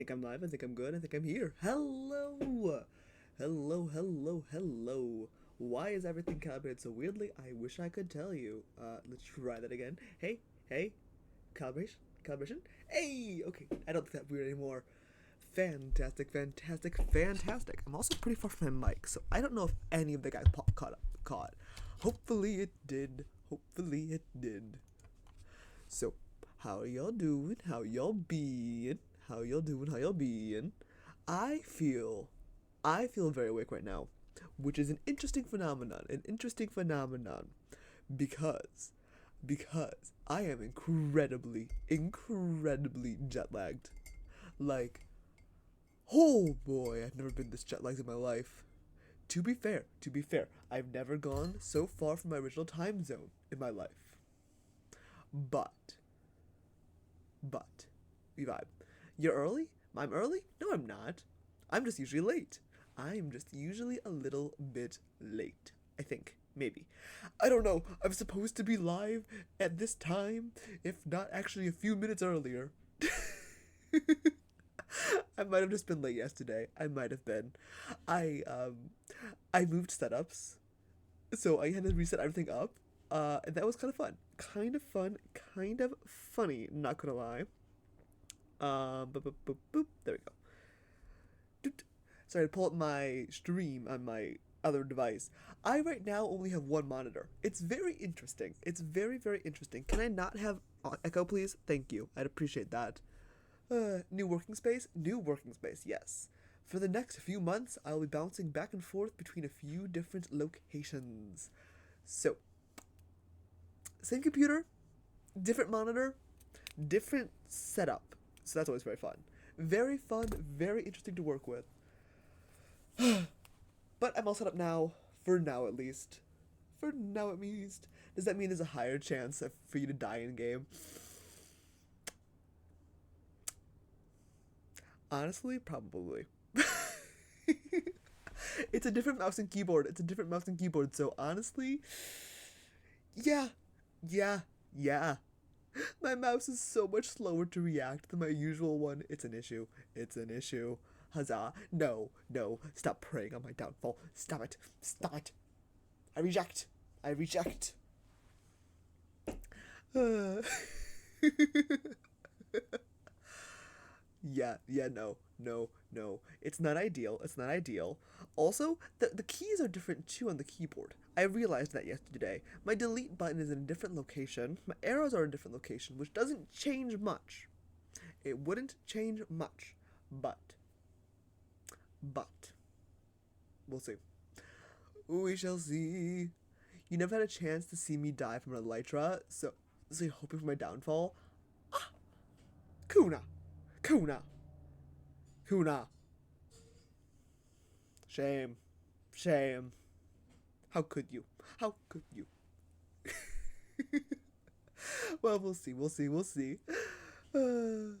Think I'm live. I think I'm good. I think I'm here. Hello! Hello, hello, hello. Why is everything calibrated so weirdly? I wish I could tell you. Let's try that again. Hey, hey, calibration, calibration. Hey! Okay, I don't think that weird anymore. Fantastic, fantastic, fantastic. I'm also pretty far from my mic, so I don't know if any of the guys caught. Hopefully it did. Hopefully it did. So, how y'all doing? How y'all being? How y'all doing? How y'all being? I feel, I feel very awake right now, which is an interesting phenomenon. An interesting phenomenon, because, because I am incredibly jet lagged. Like, oh boy, I've never been this jet lagged in my life. To be fair, I've never gone so far from my original time zone in my life. But But we vibe. You're early? I'm early? No, I'm not. I'm just usually late. I'm just usually a little bit late. I think. Maybe. I don't know. I'm supposed to be live at this time, if not actually a few minutes earlier. I might have just been late yesterday. I might have been. I um I moved setups, so I had to reset everything up. And that was kind of fun. Kind of fun, kind of funny, not gonna lie. Boop, boop, boop, boop. There we go. Doot. Sorry, to pull up my stream on my other device. I right now only have one monitor. It's very interesting. It's very interesting. Can I not have echo, please? Thank you. I'd appreciate that. New working space? New working space, yes. For the next few months, I'll be bouncing back and forth between a few different locations. So, same computer, different monitor, different setup. So that's always very fun. Very fun, very interesting to work with. But I'm all set up now, for now at least. For now at least. Does that mean there's a higher chance for you to die in game? Honestly, probably. It's a different mouse and keyboard. It's a different mouse and keyboard. So honestly, yeah, yeah, yeah. My mouse is so much slower to react than my usual one. It's an issue. It's an issue. Huzzah. No, no. Stop preying on my downfall. Stop it. Stop it. I reject. I reject. Uh. Yeah, no, no, no. It's not ideal. It's not ideal. Also, the keys are different too on the keyboard. I realized that yesterday. My delete button is in a different location. My arrows are in a different location, which doesn't change much. It wouldn't change much. But, but, we'll see. We shall see. You never had a chance to see me die from an elytra, so you're hoping for my downfall? Ah, Kuna, Kuna, Kuna. Shame, shame. How could you? How could you? Well, we'll see, we'll see, we'll see. Uh,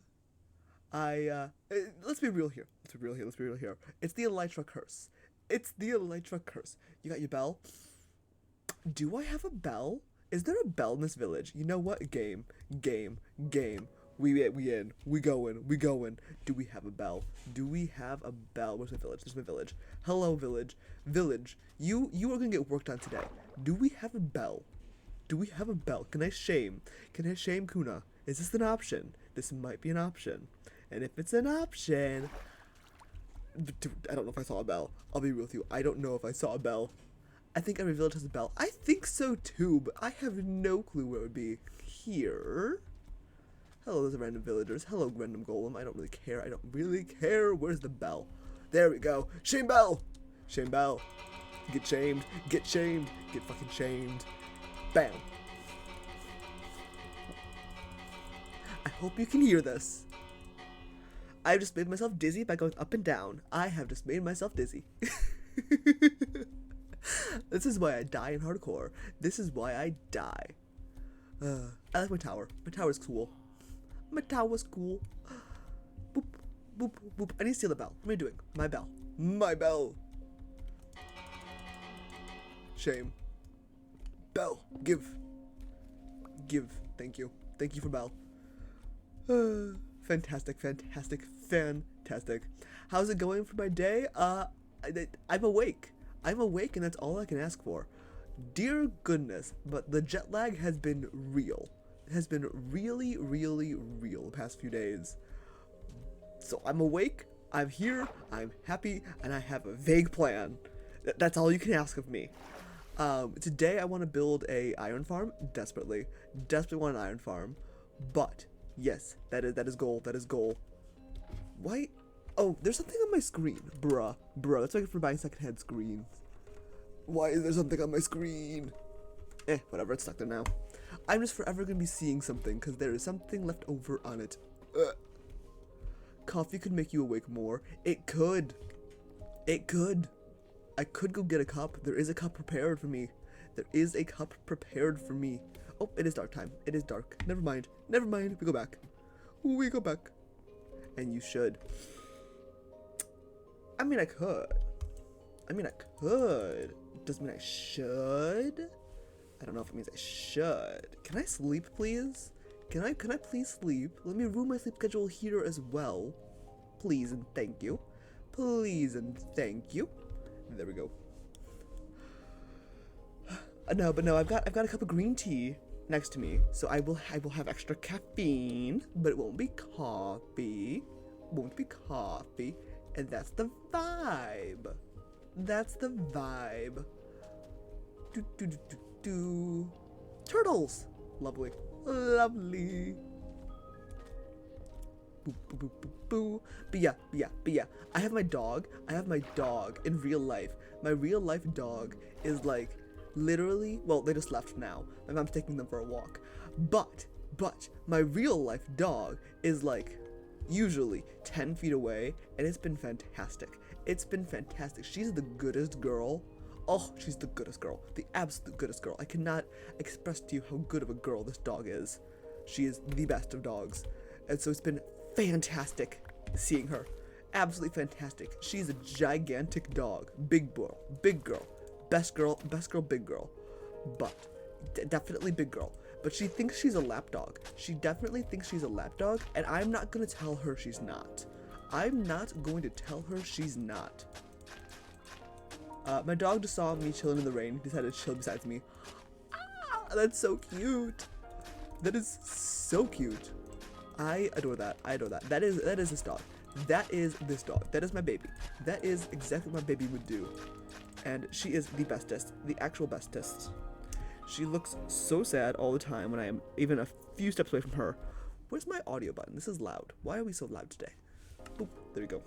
let's be real here. Let's be real here. Let's be real here. It's the Elytra curse. It's the Elytra curse. You got your bell? Do I have a bell? Is there a bell in this village? You know what? Game. We in. We going. We going. Do we have a bell? Do we have a bell? Where's my village? There's my village. Hello, village. Village. You are gonna get worked on today. Do we have a bell? Do we have a bell? Can I shame? Can I shame Kuna? Is this an option? This might be an option. And if it's an option, dude, I don't know if I saw a bell. I'll be real with you. I don't know if I saw a bell. I think every village has a bell. I think so too, but I have no clue where it would be. Here? Hello, those are random villagers. Hello, random golem. I don't really care. I don't really care. Where's the bell? There we go. Shame bell! Shame bell. Get shamed. Get shamed. Get fucking shamed. Bam. I hope you can hear this. I've just made myself dizzy by going up and down. I have just made myself dizzy. This is why I die in hardcore. This is why I die. I like my tower. My tower's cool. My tower's cool. Boop, boop, boop. I need to steal the bell. What am I doing? My bell. My bell. Shame. Bell. Give. Give. Thank you. Thank you for bell. Fantastic, fantastic, fantastic. fantastic. How's it going for my day? I'm awake. I'm awake, and that's all I can ask for. Dear goodness, but the jet lag has been real. It has been really, really real the past few days. So I'm awake, I'm here, I'm happy, and I have a vague plan. That's all you can ask of me. Today I want to build a iron farm, desperately want an iron farm, but yes, that is goal, Why? Oh, there's something on my screen, bruh, that's why I get for buying secondhand screens. Why is there something on my screen? Whatever, it's stuck there now. I'm just forever gonna be seeing something, because there is something left over on it. Coffee could make you awake more. It could. I could go get a cup. There is a cup prepared for me. Oh, it is dark time. It is dark. Never mind. We go back. And you should. I mean, I could. Doesn't mean I should. I don't know if it means I should. Can I sleep, please? Can I please sleep? Let me ruin my sleep schedule here as well. Please and thank you. There we go. No, I've got a cup of green tea next to me, so I will have extra caffeine, but it won't be coffee. And that's the vibe. Turtles. Lovely. Boo. But yeah. I have my dog in real life. My real life dog is like literally, well, they just left now. My mom's taking them for a walk. But my real life dog is like usually 10 feet away, and it's been fantastic. She's the goodest girl. Oh, she's the goodest girl. The absolute goodest girl. I cannot express to you how good of a girl this dog is. She is the best of dogs. And so it's been fantastic seeing her. Absolutely fantastic. She's a gigantic dog. Big girl. Best girl, big girl. But definitely big girl. But she thinks she's a lap dog. She definitely thinks she's a lap dog, and I'm not going to tell her she's not. My dog just saw me chilling in the rain. He decided to chill beside me. Ah, that's so cute. That is so cute. I adore that. That is this dog. That is this dog. That is my baby. That is exactly what my baby would do. And she is the bestest. The actual bestest. She looks so sad all the time when I am even a few steps away from her. Where's my audio button? This is loud. Why are we so loud today? Boop. There we go.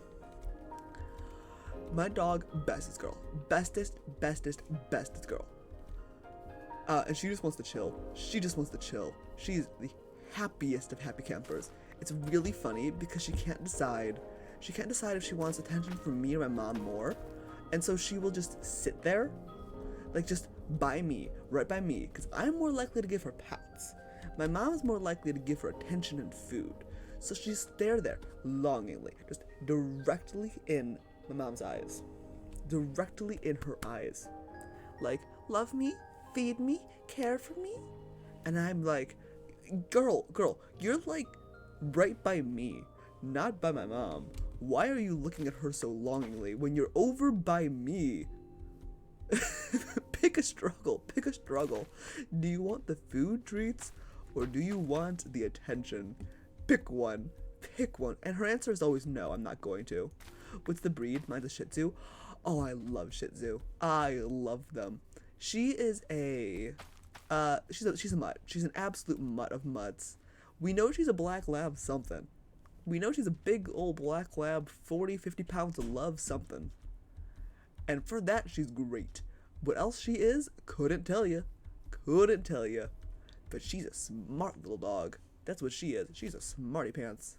My dog, bestest girl. Bestest girl. And she just wants to chill. She's the happiest of happy campers. It's really funny because she can't decide if she wants attention from me or my mom more. And so she will just sit there, like just right by me, because I'm more likely to give her pats. My mom is more likely to give her attention and food. So she just stare there longingly, just directly in my mom's eyes. Directly in her eyes. Like, love me, feed me, care for me. And I'm like, girl, you're like right by me, not by my mom. Why are you looking at her so longingly when you're over by me? Pick a struggle. Do you want the food treats or do you want the attention? Pick one. And her answer is always no, I'm not going to. What's the breed? Mine's a Shih Tzu. Oh, I love Shih Tzu. I love them. She is she's a mutt. She's an absolute mutt of mutts. We know she's a black lab something. We know she's a big old black lab, 40, 50 pounds of love something. And for that, she's great. What else she is, couldn't tell you. But she's a smart little dog. That's what she is. She's a smarty pants.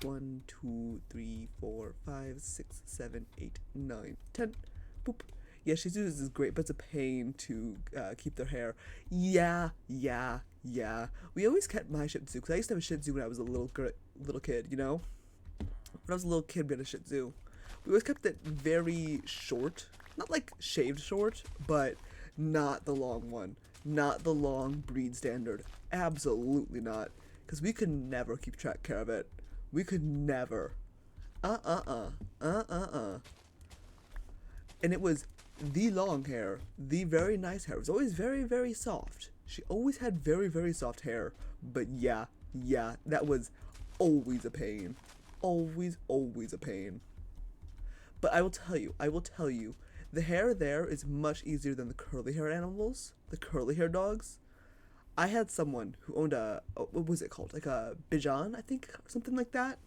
1, 2, 3, 4, 5, 6, 7, 8, 9, 10. Boop. Yeah, Shih Tzu is great, but it's a pain to keep their hair. Yeah. We always kept my Shih Tzu, because I used to have a Shih Tzu when I was a little kid, you know? When I was a little kid, we had a Shih Tzu. We always kept it very short. Not like shaved short, but not the long one. Not the long breed standard. Absolutely not. Because we could never keep care of it. We could never. And it was the long hair, the very nice hair. It was always very, very soft. She always had very, very soft hair. But yeah, that was always a pain. Always, always a pain. But I will tell you, the hair there is much easier than the curly hair animals, the curly hair dogs. I had someone who owned what was it called? Like a Bichon, I think, or something like that.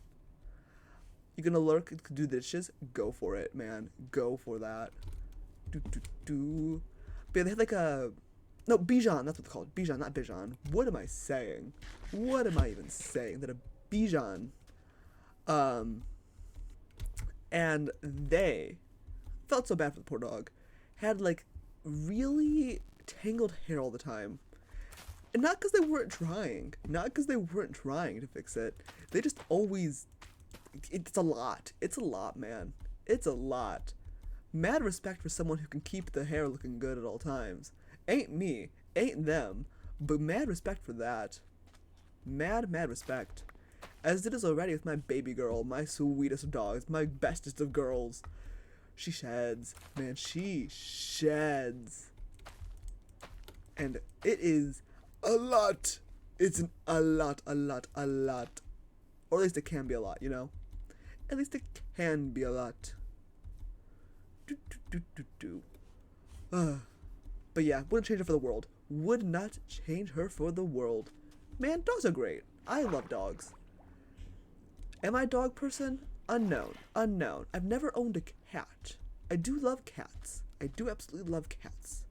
You're gonna lurk and do the dishes? Go for it, man. Go for that. Do. But yeah, they had like a... No, Bichon, that's what it's called. Bichon, not Bichon. What am I saying? What am I even saying? That a Bichon. And they felt so bad for the poor dog. Had like really tangled hair all the time. And not because they weren't trying. Not because they weren't trying to fix it. They just always... It's a lot. It's a lot, man. It's a lot. Mad respect for someone who can keep the hair looking good at all times. Ain't me. Ain't them. But mad respect for that. Mad respect. As it is already with my baby girl, my sweetest of dogs, my bestest of girls. She sheds. Man, she sheds. And it is a lot. It's a lot. Or at least it can be a lot, you know? At least it can be a lot. But yeah, wouldn't change her for the world. Would not change her for the world. Man, dogs are great. I love dogs. Am I a dog person? Unknown. I've never owned a cat. I do love cats. I do absolutely love cats.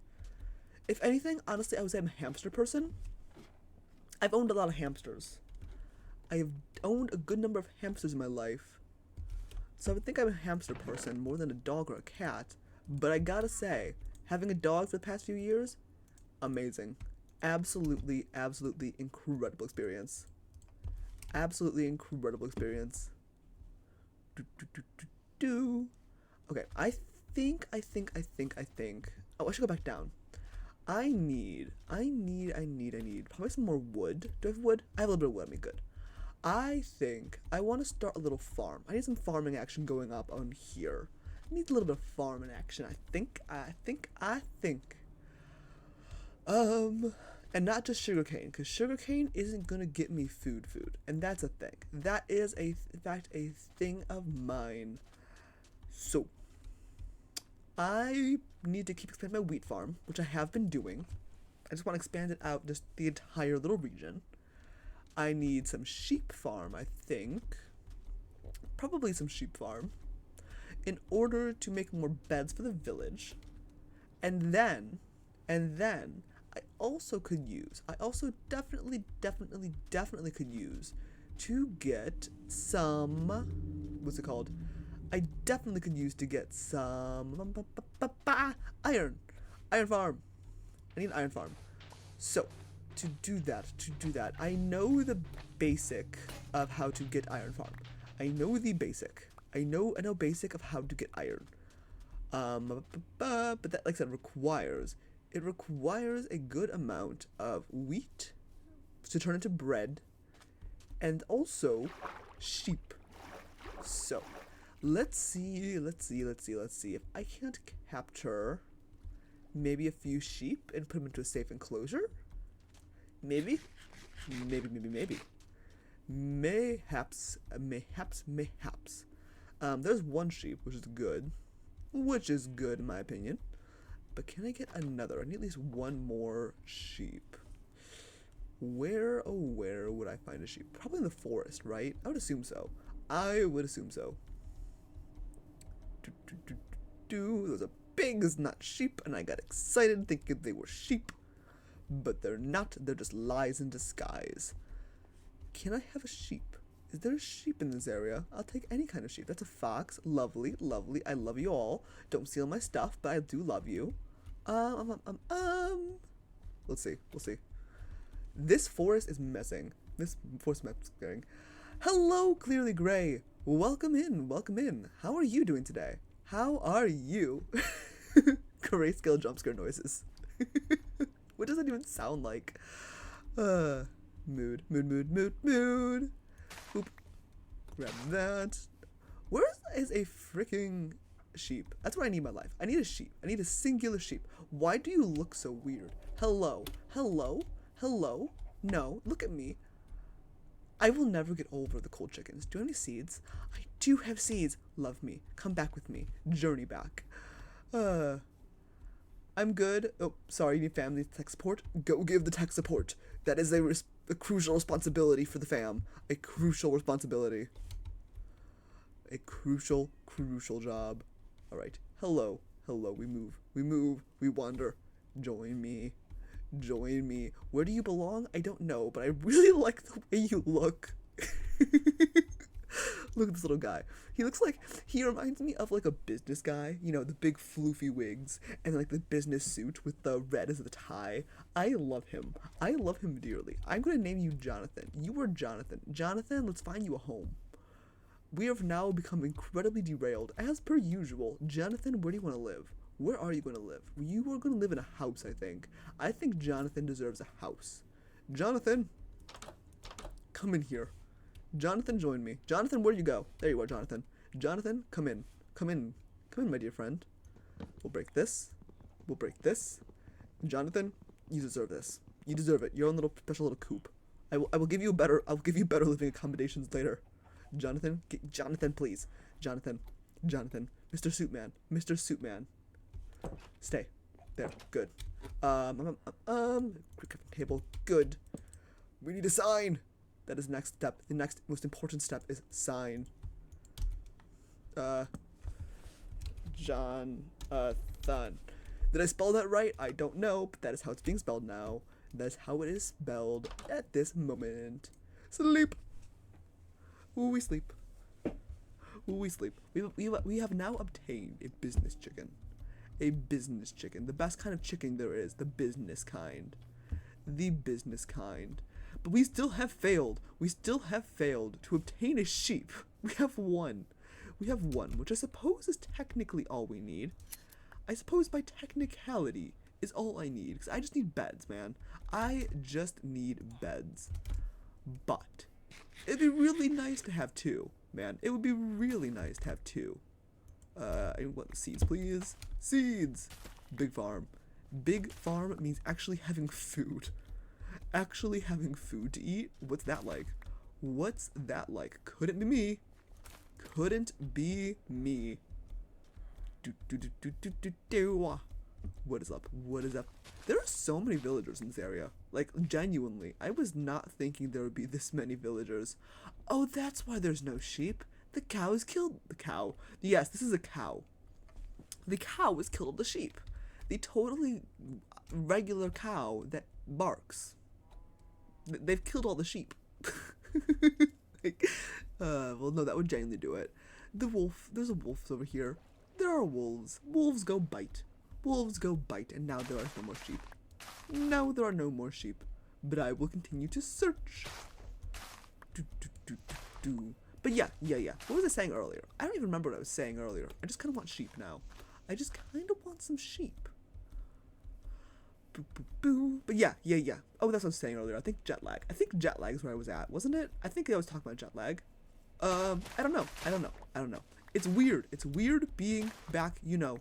If anything, honestly, I would say I'm a hamster person. I've owned a lot of hamsters. I have owned a good number of hamsters in my life. So I would think I'm a hamster person more than a dog or a cat. But I gotta say, having a dog for the past few years, amazing. Absolutely incredible experience. Absolutely incredible experience. Okay, I think. Oh, I should go back down. I need probably some more wood. Do I have wood? I have a little bit of wood on me, good. I think I want to start a little farm. I need some farming action going up on here. I need a little bit of farming action, I think. And not just sugarcane, because sugarcane isn't gonna get me food. And that's a thing. That is in fact a thing of mine. So I need to keep expanding my wheat farm, which I have been doing. I just want to expand it out just the entire little region. I need some sheep farm, I think. Probably some sheep farm. In order to make more beds for the village. And then, I also definitely could use to get some, what's it called? I definitely could use to get some iron farm. I need an iron farm. So, to do that, I know the basic of how to get iron farm. I know the basic. I know basic of how to get iron. But that, like I said, requires a good amount of wheat to turn into bread, and also sheep. So, let's see if I can't capture maybe a few sheep and put them into a safe enclosure. Maybe. Mayhaps. There's one sheep, which is good in my opinion. But can I get another? I need at least one more sheep. Where would I find a sheep? Probably in the forest, right? I would assume so. Those are pigs, not sheep, and I got excited thinking they were sheep. But they're not, they're just lies in disguise. Can I have a sheep? Is there a sheep in this area? I'll take any kind of sheep. That's a fox. Lovely. I love you all. Don't steal my stuff, but I do love you. We'll see. This forest is messing. Hello, Clearly Gray. Welcome in. How are you doing today? How are you? Grayscale jump scare noises. What does that even sound like? Mood. Boop. Grab that. Where is a freaking sheep? That's what I need in my life. I need a sheep. I need a singular sheep. Why do you look so weird? Hello? Hello? Hello? No, look at me. I will never get over the cold chickens. Do you have any seeds? I do have seeds. Love me. Come back with me. Journey back. I'm good. Oh, sorry, you need family tech support? Go give the tech support. That is a crucial responsibility for the fam. A crucial responsibility. A crucial job. Alright. Hello. Hello. We move. We move. We wander. Join me. Join me. Where do you belong? I don't know, but I really like the way you look. Look at this little guy. He reminds me of like a business guy, you know, the big floofy wigs and like the business suit with the red as the tie. I love him. I love him dearly. I'm going to name you Jonathan. You are Jonathan. Jonathan, let's find you a home. We have now become incredibly derailed. As per usual, Jonathan, where do you want to live? Where are you going to live? You are going to live in a house, I think. I think Jonathan deserves a house. Jonathan, come in here. Jonathan, join me. Jonathan, where do you go? There you are, Jonathan. Jonathan, come in. Come in. Come in, my dear friend. We'll break this. We'll break this. Jonathan, you deserve this. You deserve it. Your own little special little coop. I will give you better living accommodations later. Jonathan, Jonathan, please. Jonathan, Mr. Suitman, Mr. Suitman. Stay. There. Good. Quick table. Good. We need a sign. That is next step. The next most important step is sign. Jonathan. Did I spell that right? I don't know, but that is how it's being spelled now. That is how it is spelled at this moment. Sleep. Ooh, we sleep. Ooh, we sleep. We have now obtained a business chicken. A business chicken. The best kind of chicken there is. The business kind. The business kind. But we still have failed. We still have failed to obtain a sheep. We have one. We have one, which I suppose is technically all we need. I suppose by technicality is all I need. Because I just need beds, man. I just need beds. But it'd be really nice to have two, man. It would be really nice to have two. I want seeds, please. Seeds. Big farm. Big farm means actually having food. Actually having food to eat? What's that like? What's that like? Couldn't be me. Couldn't be me. What is up? What is up? There are so many villagers in this area. Like, genuinely. I was not thinking there would be this many villagers. Oh, that's why there's no sheep. The cow is killed. The cow. Yes, this is a cow. The cow has killed the sheep. The totally regular cow that barks. They've killed all the sheep. Well, no, that would genuinely do it. The wolf. There's a wolf over here. There are wolves. Wolves go bite. Wolves go bite, and now there are no more sheep. No, there are no more sheep. But I will continue to search. But yeah. What was I saying earlier? I don't even remember what I was saying earlier. I just kind of want sheep now. I just kind of want some sheep. But yeah. Oh, that's what I was saying earlier. I think jet lag. I think jet lag is where I was at, wasn't it? I think I was talking about jet lag. I don't know. It's weird. It's weird being back, you know,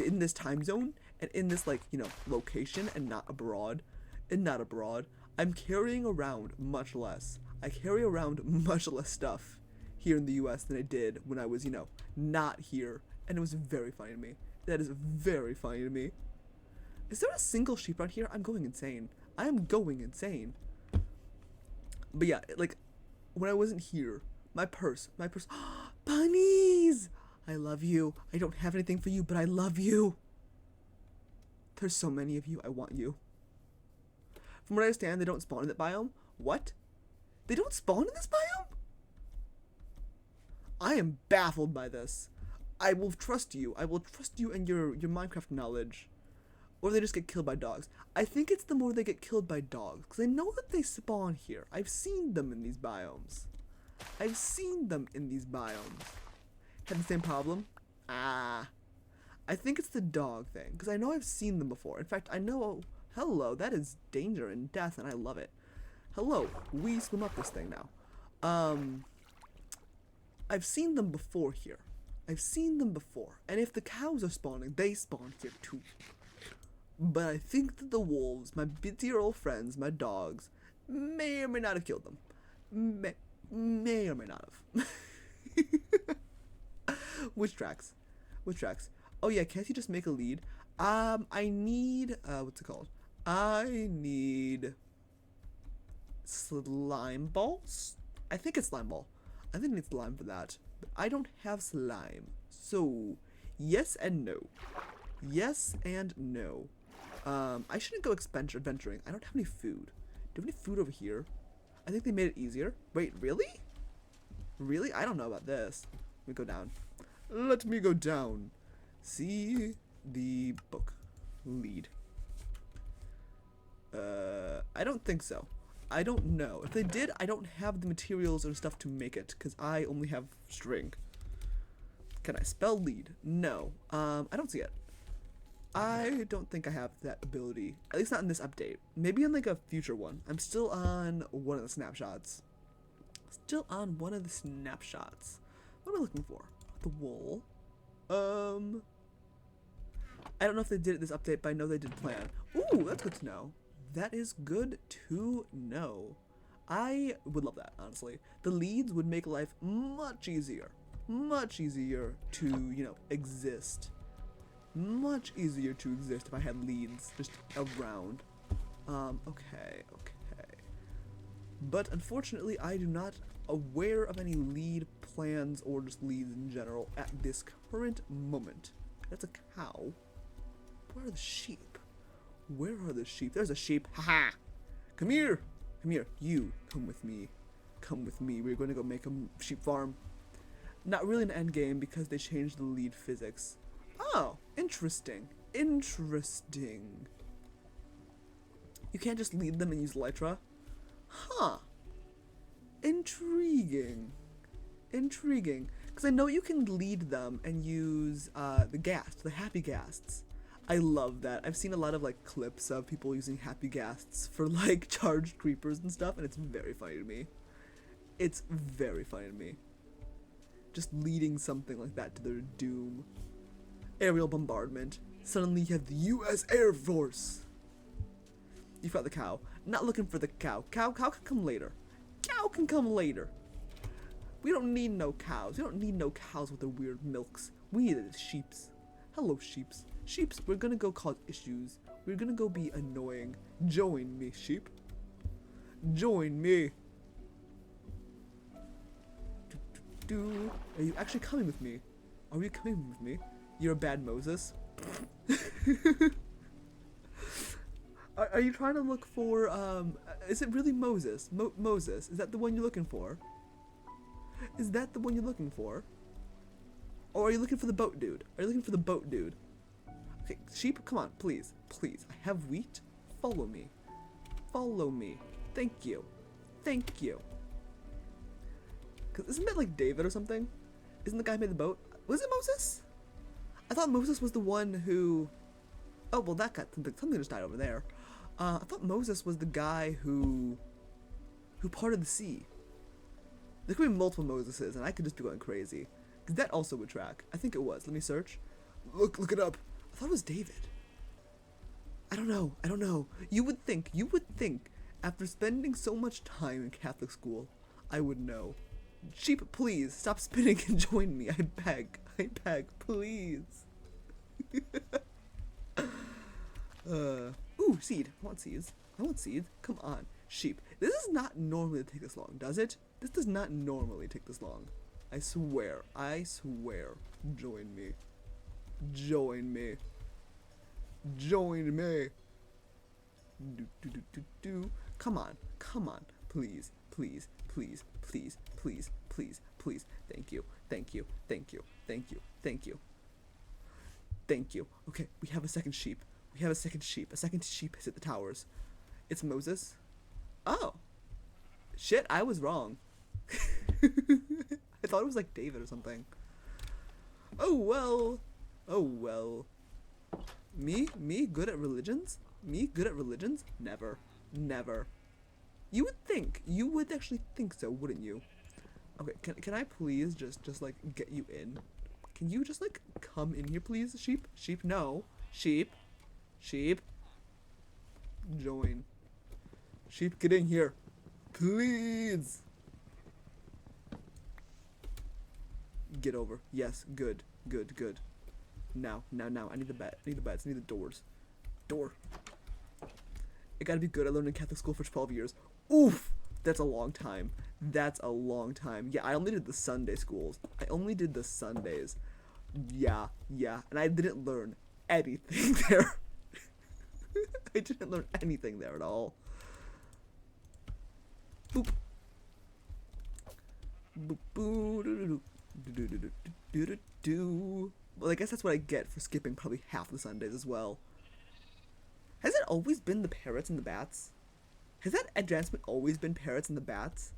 in this time zone and in this, like, you know, location and not abroad. I'm carrying around much less. I carry around much less stuff here in the US than I did when I was, you know, not here. And it was very funny to me. That is very funny to me. Is there a single sheep around here? I'm going insane. I am going insane. But yeah, like, when I wasn't here, my purse, bunnies! I love you. I don't have anything for you, but I love you. There's so many of you. I want you. From what I understand, they don't spawn in that biome. What? They don't spawn in this biome? I am baffled by this. I will trust you. I will trust you and your Minecraft knowledge. Or they just get killed by dogs. I think it's the more they get killed by dogs. Because I know that they spawn here. I've seen them in these biomes. Had the same problem? I think it's the dog thing. Because I know I've seen them before. In fact, I know... Hello, that is danger and death, and I love it. Hello, we swim up this thing now. I've seen them before here. I've seen them before. And if the cows are spawning, they spawn here too. But I think that the wolves, my dear old friends, my dogs, may or may not have killed them. May or may not have. Which tracks? Which tracks? Oh yeah, can't you just make a lead? I need, what's it called? I need slime balls? I think it's slime ball. I think I need slime for that. But I don't have slime. So, yes and no. Yes and no. I shouldn't go adventuring. I don't have any food. Do we have any food over here? I think they made it easier. Wait, really? Really? I don't know about this. Let me go down. Let me go down. See the book. Lead. I don't think so. I don't know. If they did, I don't have the materials or stuff to make it, because I only have string. Can I spell lead? No. I don't see it. I don't think I have that ability. At least not in this update. Maybe in like a future one. I'm still on one of the snapshots. Still on one of the snapshots. What am I looking for? The wool. I don't know if they did it this update, but I know they did plan. Ooh, that's good to know. That is good to know. I would love that, honestly. The leads would make life much easier. Much easier to, you know, exist. Much easier to exist if I had leads just around. Okay. But unfortunately, I do not aware of any lead plans or just leads in general at this current moment. That's a cow. Where are the sheep? Where are the sheep? There's a sheep. Haha! Come here! Come here. You, come with me. Come with me. We're going to go make a sheep farm. Not really an end game because they changed the lead physics. Oh, interesting. Interesting. You can't just lead them and use Elytra? Huh. Intriguing. Intriguing. Because I know you can lead them and use the ghast, the happy ghasts. I love that. I've seen a lot of like clips of people using happy ghasts for like charged creepers and stuff, and it's very funny to me. It's very funny to me. Just leading something like that to their doom. Aerial bombardment. Suddenly you have the U.S. Air Force. You found the cow. Not looking for the cow. Cow can come later. Cow can come later. We don't need no cows. We don't need no cows with their weird milks. We need the sheeps. Hello, sheeps. Sheeps, we're gonna go cause issues. We're gonna go be annoying. Join me, sheep. Join me. Are you actually coming with me? Are you coming with me? You're a bad Moses. Are you trying to look for, is it really Moses? Moses, is that the one you're looking for? Is that the one you're looking for? Or are you looking for the boat dude? Are you looking for the boat dude? Okay, sheep, come on, please. Please, I have wheat. Follow me. Follow me. Thank you. Thank you. Cause isn't that like David or something? Isn't the guy who made the boat? Was it Moses? I thought Moses was the one who... Oh, well that got something just died over there. I thought Moses was the guy who parted the sea. There could be multiple Moseses, and I could just be going crazy. Cause that also would track. I think it was. Let me search. Look it up. I thought it was David. I don't know. You would think, after spending so much time in Catholic school, I would know. Sheep, please, stop spinning and join me. I beg, please. Ooh, seed. I want seeds. Come on. Sheep. This does not normally take this long, does it? This does not normally take this long. I swear. Join me. Come on. Please. Thank you. Okay, we have a second sheep. A second sheep has hit the towers. It's Moses. Oh. Shit, I was wrong. I thought it was like David or something. Oh well. Me good at religions? Never. You would actually think so, wouldn't you? Okay, can I please just like get you in? Can you just like come in here, please? Sheep? Sheep? No. Sheep? Sheep? Join. Sheep, get in here. Please. Get over. Yes, good. Good, good. Now. I need the bed. I need the beds. I need the doors. Door. It gotta be good. I learned in Catholic school for 12 years. Oof! That's a long time. That's a long time. Yeah, I only did the Sunday schools. I only did the Sundays. Yeah. And I didn't learn anything there. I didn't learn anything there at all. Boop. Boop. Boo. Do. Well, I guess that's what I get for skipping probably half the Sundays as well. Has it always been the parrots and the bats? Has that advancement always been parrots and the bats?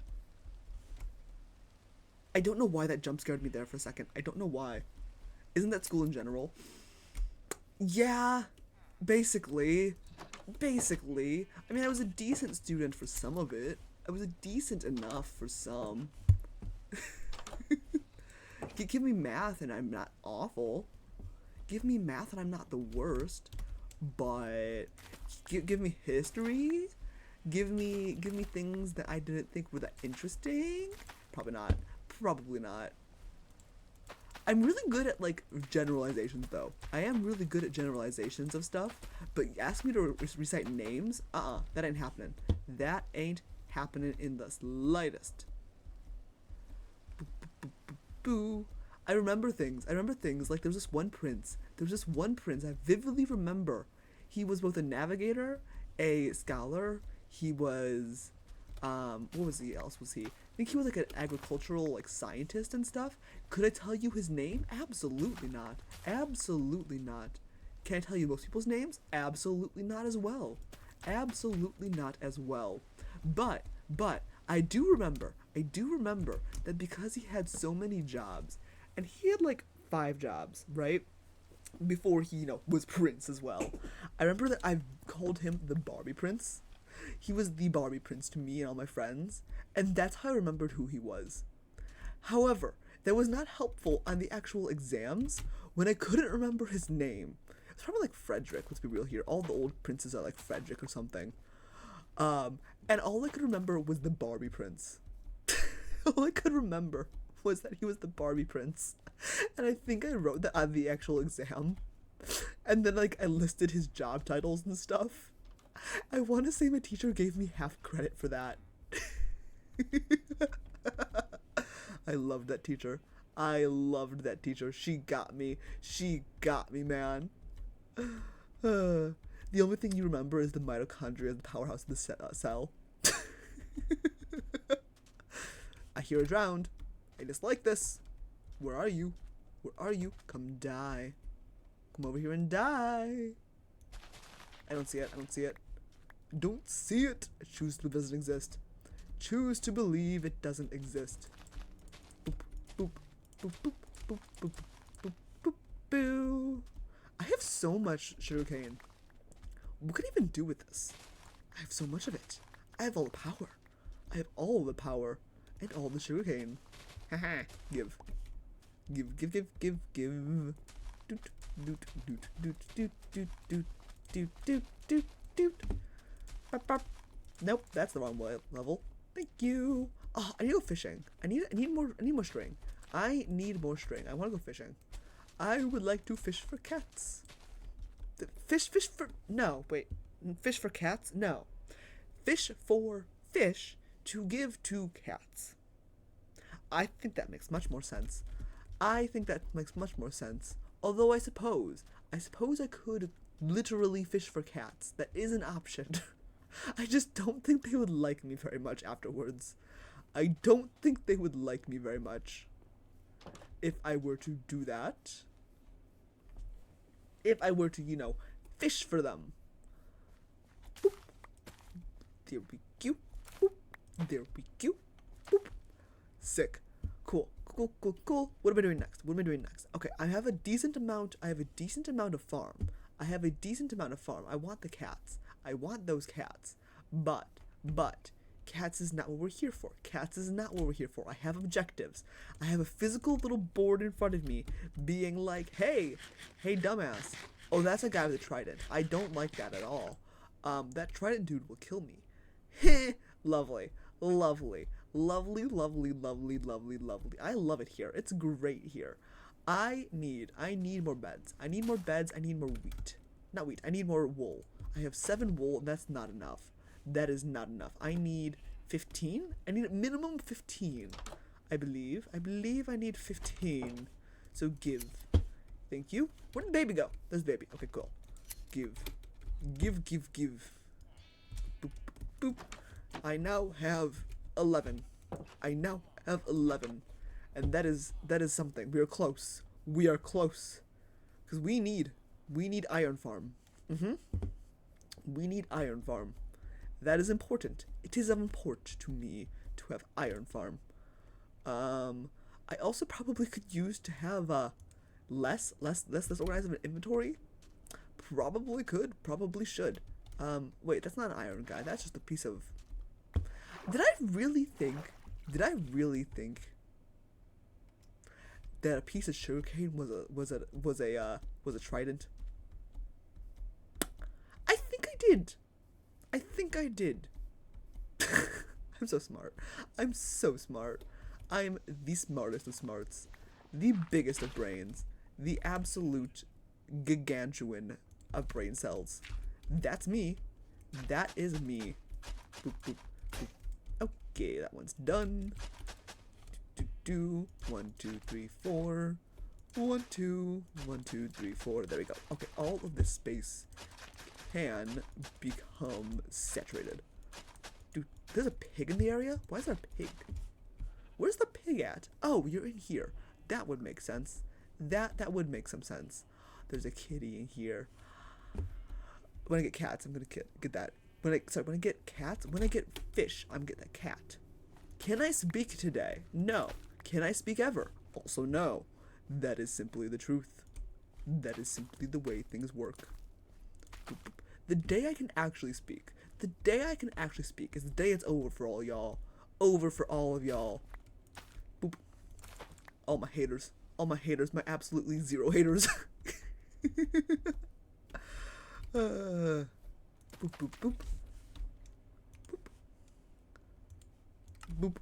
I don't know why that jump scared me there for a second. I don't know why. Isn't that school in general? Yeah, basically. I mean, I was a decent student for some of it. I was a decent enough for some. Give me math and I'm not awful. Give me math and I'm not the worst. But give me history. Give me things that I didn't think were that interesting. Probably not. Probably not. I'm really good at like generalizations though. I am really good at generalizations of stuff. But ask me to recite names. That ain't happening. That ain't happening in the slightest. Boo. I remember things like there was this one prince I vividly remember. He was both a navigator, a scholar. He was what was he else was he? I think he was like an agricultural like scientist and stuff. Could I tell you his name? Absolutely not. Can I tell you most people's names? Absolutely not as well. But I do remember that because he had so many jobs, and he had like 5 jobs, right? Before he, was Prince as well. I remember that I called him the Barbie Prince. He was the Barbie Prince to me and all my friends, and that's how I remembered who he was. However, that was not helpful on the actual exams when I couldn't remember his name. It's probably like Frederick, let's be real here. All the old princes are like Frederick or something. And all I could remember was the Barbie Prince. All I could remember was that he was the Barbie Prince. And I think I wrote that on the actual exam. And then, I listed his job titles and stuff. I want to say my teacher gave me half credit for that. I loved that teacher. She got me, man. The only thing you remember is the mitochondria, the powerhouse of the cell. I hear a drowned. I dislike this. Where are you? Come die. Come over here and die. I don't see it. Don't see it. I choose to believe it doesn't exist. Choose to believe it doesn't exist. Boop, boop, boop, boop, boop, boop, boop, boop, boo. I have so much sugarcane. What can I even do with this? I have so much of it. I have all the power. And all the sugarcane. Haha. Give. Doot, doot, doot, doot, doot, doot, doot, doot, doot, doot, doot. Bop, bop. Nope, that's the wrong level. Thank you. Oh, I need to go fishing. I need more string. I want to go fishing. I would like to fish for cats. Fish for cats? No. Fish for fish to give to cats. I think that makes much more sense. Although I suppose I could literally fish for cats. That is an option. I just don't think they would like me very much afterwards. I don't think they would like me very much if I were to do that. If I were to, fish for them. Boop. There we go. Boop. There we go. Boop. Sick. Cool. What am I doing next? Okay, I have a decent amount of farm. I want the cats. I want those cats. But Cats is not what we're here for. Cats is not what we're here for. I have objectives. I have a physical little board in front of me being like, hey, dumbass. Oh, that's a guy with a trident. I don't like that at all. That trident dude will kill me. Heh. Lovely. Lovely. Lovely, lovely, lovely, lovely, lovely. I love it here. It's great here. I need more beds. I need more beds. I need more wheat. Not wheat. I need more wool. I have 7 wool, and that's not enough. That is not enough. I need 15? I need a minimum 15. I believe I need 15. So give. Thank you. Where did baby go? There's baby. Okay, cool. Give. Give, give, give. Boop, boop. I now have 11. I now have 11. And that is something. We are close. We are close. Because we need iron farm. We need iron farm. That is important. It is of import to me to have iron farm. I also probably could use to have less organized of an inventory. Probably could. Probably should. Wait, that's not an iron guy. That's just a piece of. Did I really think that a piece of sugarcane was a trident? I think I did. I'm so smart. I'm so smart. I'm the smartest of smarts. The biggest of brains. The absolute gigantuan of brain cells. That's me. That is me. Boop, boop, boop. Okay, that one's done. 1, 2, 3, 4. 1, 2, 1, 2, 3, 4. There we go. Okay, all of this space can become saturated. Dude, there's a pig in the area? Why is there a pig? Where's the pig at? Oh, you're in here. That would make sense. That would make some sense. There's a kitty in here. When I get cats, I'm gonna get that. When I get cats, when I get fish, I'm gonna get that cat. Can I speak today? No. Can I speak ever? Also no. That is simply the truth. That is simply the way things work. The day I can actually speak, is the day it's over for all y'all. Over for all of y'all. Boop. All my haters, my absolutely 0 haters. Boop, boop, boop. Boop. Boop.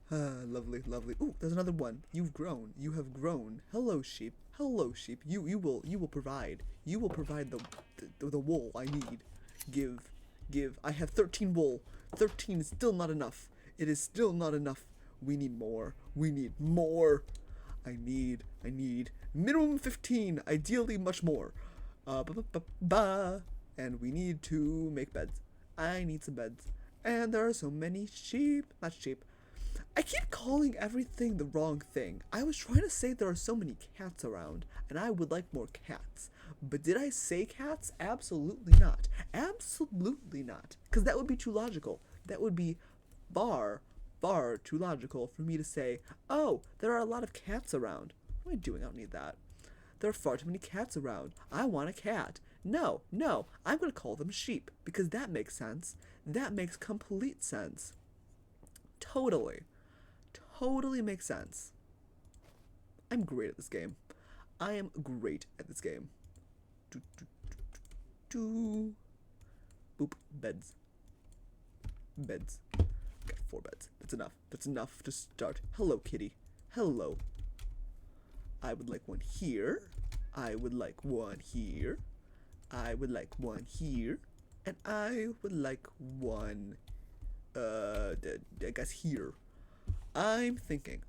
Lovely, lovely. Ooh, there's another one. You've grown. You have grown. Hello, sheep. Hello, sheep. You will provide. You will provide the wool I need. Give. I have 13 wool. 13 is still not enough. It is still not enough. We need more. We need more. I need minimum 15. Ideally, much more. And we need to make beds. I need some beds. And there are so many sheep. Not sheep. I keep calling everything the wrong thing. I was trying to say there are so many cats around, and I would like more cats. But did I say cats? Absolutely not. Absolutely not. Because that would be too logical. That would be far, far too logical for me to say, oh, there are a lot of cats around. What am I doing? I don't need that. There are far too many cats around. I want a cat. No, I'm going to call them sheep, because that makes sense. That makes complete sense. Totally makes sense. I'm great at this game. I am great at this game. Boop. Beds. Got 4 beds. That's enough to start. Hello, kitty. Hello. I would like one here. I would like one here. I would like one here. And I would like one, I guess here. I'm thinking,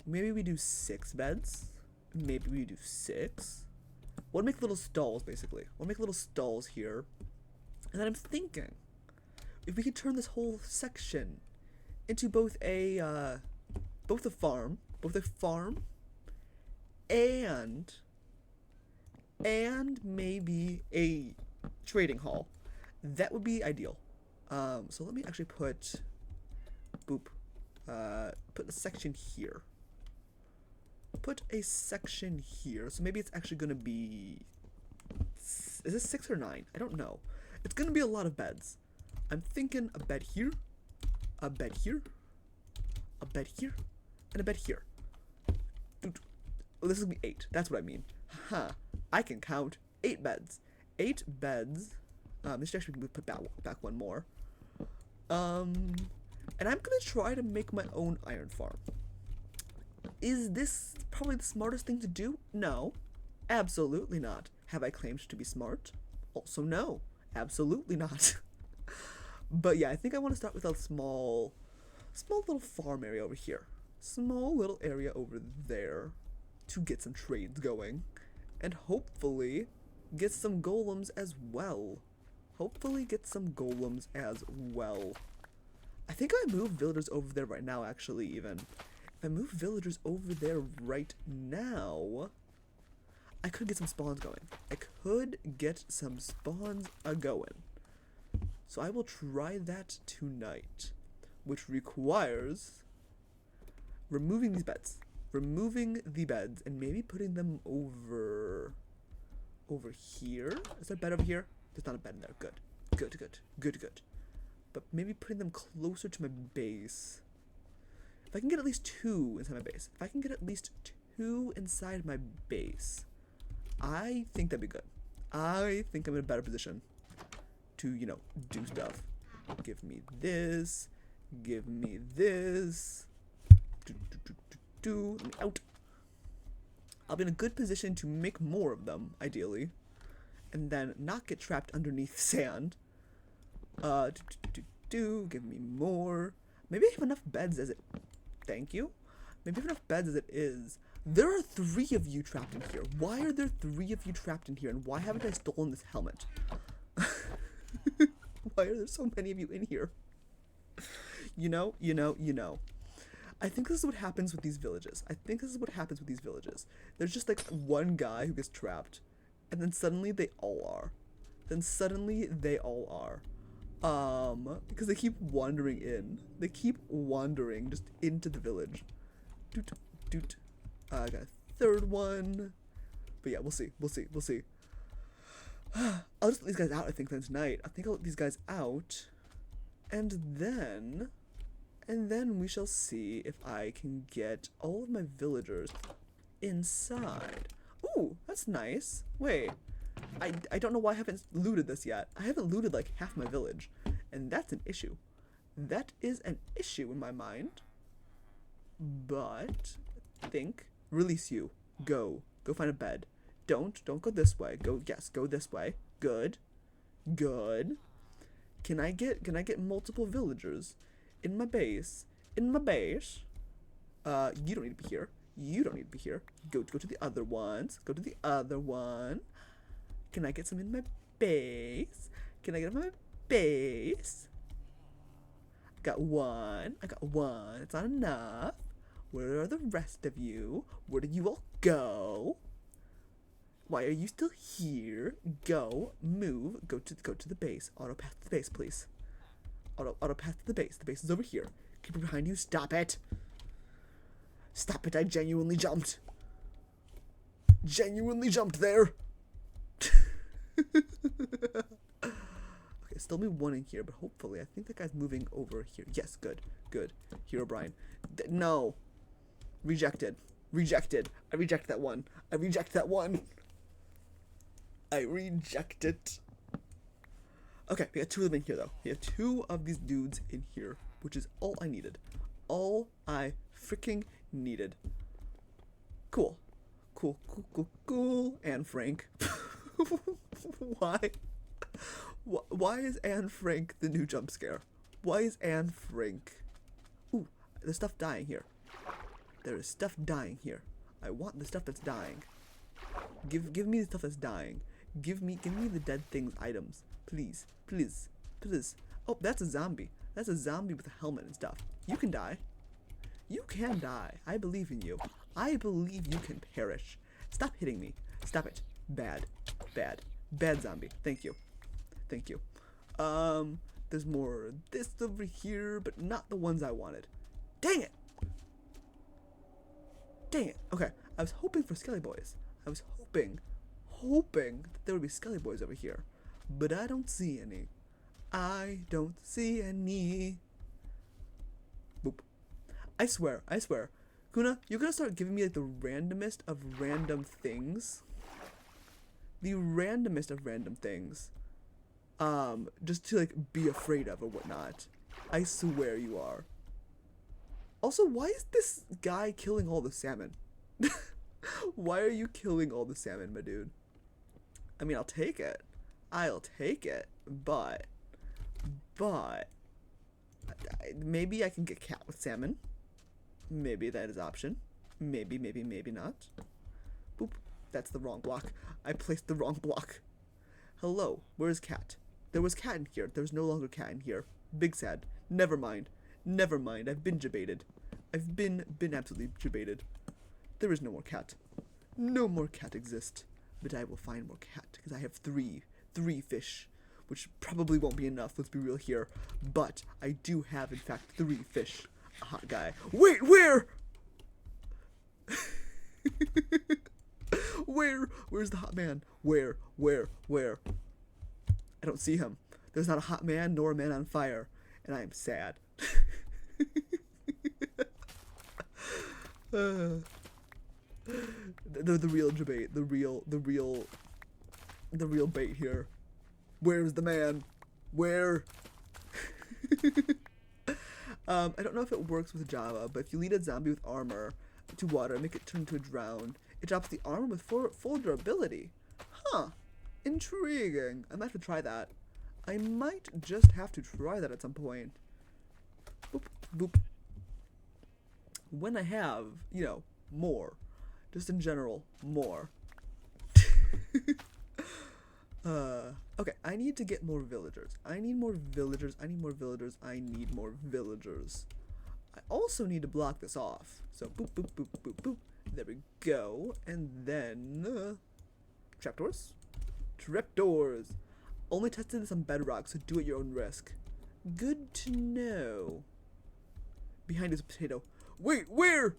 maybe we do 6 beds. Maybe we do 6. We'll make little stalls, basically. We'll make little stalls here. And then I'm thinking, if we could turn this whole section into both a farm and maybe a trading hall. That would be ideal. So let me actually put a section here. Put a section here. So maybe it's actually gonna be, is this 6 or 9? I don't know. It's gonna be a lot of beds. I'm thinking a bed here, a bed here, a bed here, and a bed here. Oh, this will be 8. That's what I mean. Haha. I can count 8 beds. 8 beds. This should actually put back one more. And I'm gonna try to make my own iron farm. Is this probably the smartest thing to do? No. Absolutely not. Have I claimed to be smart? Also no. Absolutely not. But yeah, I think I want to start with a small little farm area over here. Small little area over there to get some trades going. And hopefully get some golems as well. Hopefully get some golems as well. I think I move villagers over there right now, actually, even. If I move villagers over there right now, I could get some spawns going. I could get some spawns a-going. So I will try that tonight, which requires removing these beds. Removing the beds and maybe putting them over here. Is there a bed over here? There's not a bed in there. Good. Good, good, good, good. But maybe putting them closer to my base. If I can get at least 2 inside my base. If I can get at least 2 inside my base, I think that'd be good. I think I'm in a better position to, you know, do stuff. Give me this. Give me this. Let me out. I'll be in a good position to make more of them, ideally. And then not get trapped underneath sand. Give me more. Maybe I have enough beds as it... Thank you. Maybe I have enough beds as it is. There are 3 of you trapped in here. Why are there 3 of you trapped in here? And why haven't I stolen this helmet? Why are there so many of you in here? You know. I think this is what happens with these villages. There's just like one guy who gets trapped. And then suddenly they all are. Because they keep wandering in. They keep wandering just into the village. I got a 3rd one. But yeah, we'll see. I'll just let these guys out, I think, then tonight. I think I'll let these guys out. And then we shall see if I can get all of my villagers inside. Ooh, that's nice. Wait, I don't know why I haven't looted this yet. I haven't looted like half my village, and that's an issue. That is an issue in my mind. But think, release you. Go find a bed. Don't go this way. Go this way. Good. Can I get multiple villagers in my base? You don't need to be here. Go to the other ones. Go to the other one. Can I get some in my base? I got one. It's not enough. Where are the rest of you? Where did you all go? Why are you still here? Go, move, go to the base. Auto path to the base, please. Auto path to the base. The base is over here. Keep it behind you. Stop it. Stop it. I genuinely jumped. There. Okay, still be one in here, but hopefully, I think that guy's moving over here. Yes, good. Hero Brian. No. Rejected. I reject that one. I reject it. Okay, we got 2 of them in here, though. We have 2 of these dudes in here, which is all I needed. All I freaking needed. Cool. Anne Frank. Why is Anne Frank the new jump scare? Why is Anne Frank? Ooh, there's stuff dying here. There is stuff dying here. I want the stuff that's dying. Give me the stuff that's dying. Give me the dead things items. Please. Oh, that's a zombie. That's a zombie with a helmet and stuff. You can die. I believe in you. I believe you can perish. Stop hitting me. Stop it. Bad zombie. Thank you. There's more of this over here, but not the ones I wanted. Dang it. Okay, I was hoping for Skelly Boys. I was hoping that there would be Skelly Boys over here, but I don't see any. I don't see any. Boop. I swear. Kuna, you're gonna start giving me like the randomest of random things. The randomest of random things. Just to like be afraid of or whatnot. I swear you are. Also, why is this guy killing all the salmon? Why are you killing all the salmon, my dude? I mean, I'll take it. But maybe I can get cat with salmon. Maybe that is option. Maybe not. Boop. That's the wrong block. I placed the wrong block. Hello, where's cat? There was cat in here. There's no longer cat in here. Big sad. Never mind. I've been debated. I've been absolutely debated. There is no more cat. No more cat exist. But I will find more cat because I have three fish, which probably won't be enough. Let's be real here. But I do have, in fact, 3 fish. A hot guy. Wait, where? Where's the hot man? Where? I don't see him. There's not a hot man nor a man on fire, and I am sad. The real debate, the real bait here. Where's the man? Where? I don't know if it works with Java, but if you lead a zombie with armor to water and make it turn into a drown, it drops the armor with full durability. Huh. Intriguing. I might have to try that. I might just have to try that at some point. Boop, boop. When I have, more. Just in general, more. Okay, I need to get more villagers. I need more villagers. I also need to block this off. So, boop, boop, boop, boop, boop. There we go. And then, trapdoors? Trapdoors. Only tested this on bedrock, so do at your own risk. Good to know. Behind is a potato. Wait, where?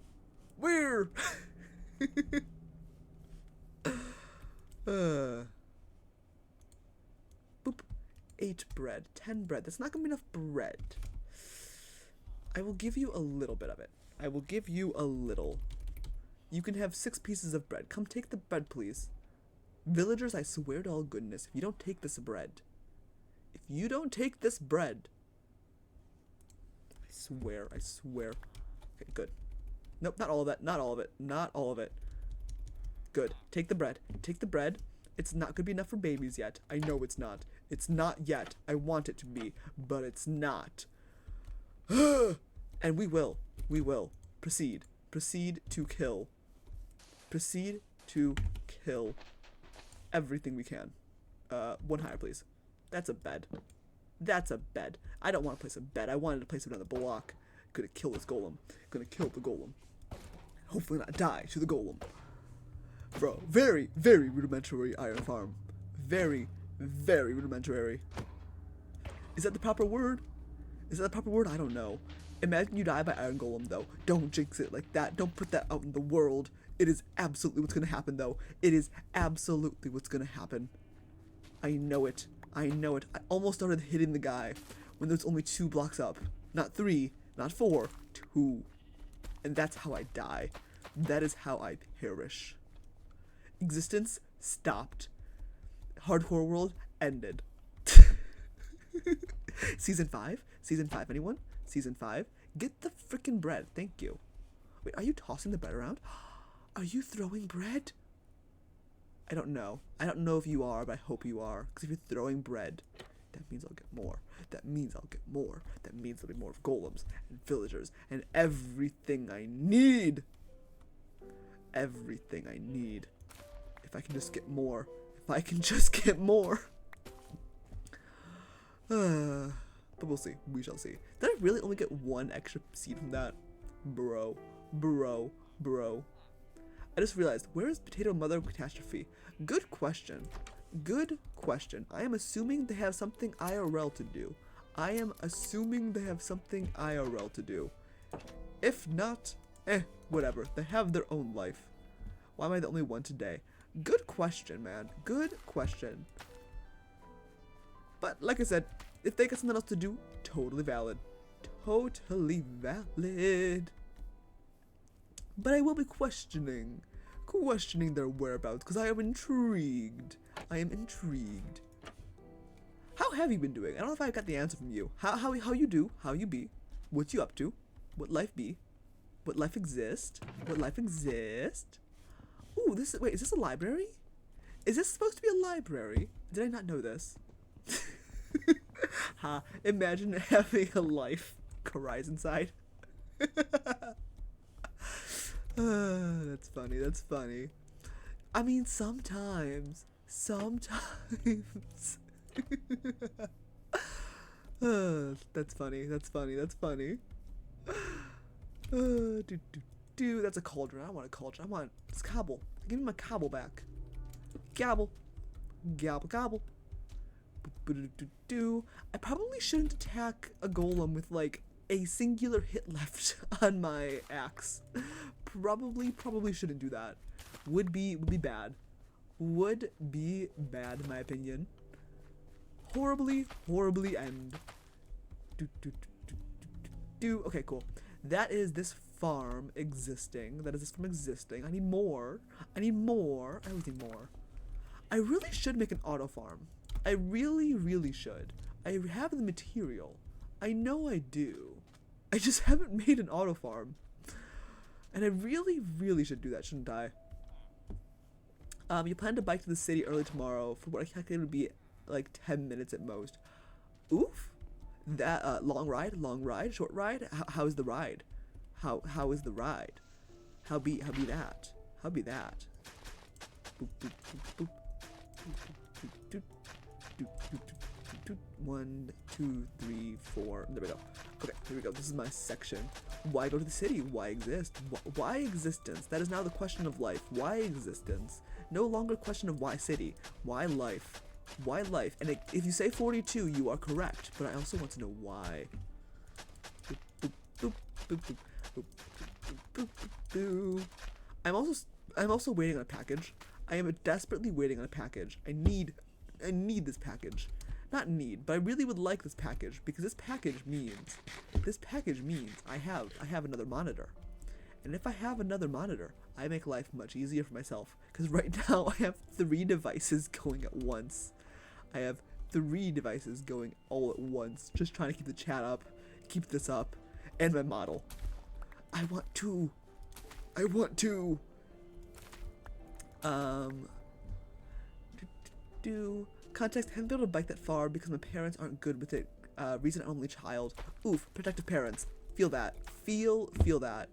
Boop. 8 bread. 10 bread. That's not gonna be enough bread. I will give you a little bit of it. You can have 6 pieces of bread. Come take the bread, please. Villagers, I swear to all goodness, if you don't take this bread. I swear. Okay, good. Nope, not all of it. Good. Take the bread. It's not gonna be enough for babies yet. I know it's not. It's not yet. I want it to be, but it's not. And we will. Proceed to kill. Everything we can. 1 higher, please. That's a bed. I don't want to place a bed. I wanted to place another block. Gonna kill this golem. Gonna kill the golem. Hopefully not die to the golem. Bro, very, very rudimentary iron farm. Very, very rudimentary. Is that the proper word? I don't know. Imagine you die by iron golem, though. Don't jinx it like that. Don't put that out in the world. It is absolutely what's gonna happen, though. I know it. I almost started hitting the guy when there's only 2 blocks up. Not 3, not 4, 2. And that's how I die. That is how I perish. Existence stopped. Hardcore world ended. Season 5? Anyone? Season 5? Get the freaking bread. Thank you. Wait, are you tossing the bread around? Are you throwing bread? I don't know. I don't know if you are, but I hope you are. Because if you're throwing bread, that means I'll get more. That means there'll be more golems and villagers and everything I need. If I can just get more. But we'll see. We shall see. Did I really only get 1 extra seed from that? Bro. I just realized, where is Potato Mother Catastrophe? Good question. I am assuming they have something IRL to do. If not, whatever. They have their own life. Why am I the only one today? Good question, man. Good question. But like I said, if they got something else to do, totally valid. Totally valid. But I will be questioning their whereabouts because I am intrigued. I am intrigued. How have you been doing? I don't know if I got the answer from you. How you do? How you be? What you up to? What life be? What life exist? What life exist? Ooh, wait, is this a library? Is this supposed to be a library? Did I not know this? Ha, imagine having a life rise inside. That's funny, that's funny. I mean, sometimes. That's funny, that's funny, that's funny. That's a cauldron. I don't want a cauldron. I want this cobble. Give me my cobble back. Gobble. Gobble, gobble. I probably shouldn't attack a golem with like a singular hit left on my axe. Probably shouldn't do that. Would be bad. Would be bad in my opinion. Horribly end. Okay, cool. That is this farm existing. That is this farm existing. I need more. I always need more. I really should make an auto farm. I really should. I have the material. I know I do. I just haven't made an auto farm. And I really should do that, shouldn't I? You plan to bike to the city early tomorrow for what I calculate would be like 10 minutes at most. Oof. That long ride, short ride. How is the ride? How is the ride? How be that? How be that? Boop, boop, boop, boop. 1, 2, 3, 4. There we go. Okay, here we go. This is my section. Why go to the city? Why exist? Why existence? That is now the question of life. Why existence? No longer a question of why city. Why life? Why life? And if you say 42, you are correct. But I also want to know why. Boop, boop, boop, boop, boop, boop, boop, boop, boop. I'm also waiting on a package. I am desperately waiting on a package. I need this package. Not need, but I really would like this package because this package means I have another monitor. And if I have another monitor, I make life much easier for myself because right now I have 3 devices going at once. I have 3 devices going all at once, just trying to keep the chat up, keep this up, and my model. I want to. Context, haven't been able to bike that far because my parents aren't good with it. Reason I'm only child. Oof, protective parents. Feel that. Feel that.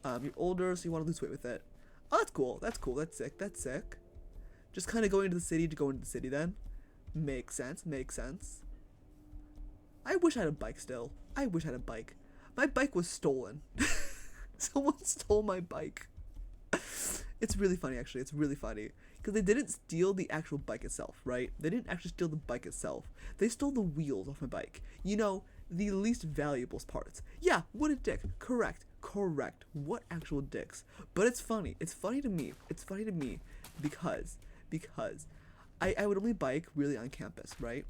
You're older, so you want to lose weight with it. Oh, that's cool. That's sick. Just kind of going to the city to go into the city then. Makes sense. I wish I had a bike still. My bike was stolen. Someone stole my bike. It's really funny, actually. It's really funny. Because they didn't steal the actual bike itself, right? They didn't actually steal the bike itself. They stole the wheels off my bike. You know, the least valuable parts. Yeah, what a dick. Correct. What actual dicks. But it's funny. It's funny to me because I would only bike really on campus, right?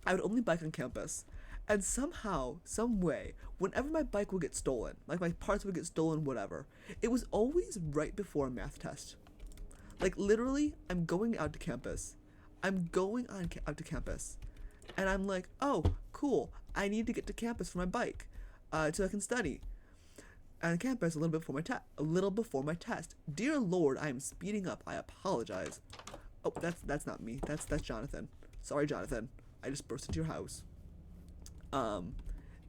I would only bike on campus. And somehow, some way, whenever my bike would get stolen, like my parts would get stolen, whatever, it was always right before a math test. Like, literally, I'm going out to campus. And I'm like, oh, cool. I need to get to campus for my bike, so I can study. On campus a little before my test. Dear Lord, I am speeding up. I apologize. Oh, that's not me. That's Jonathan. Sorry, Jonathan. I just burst into your house.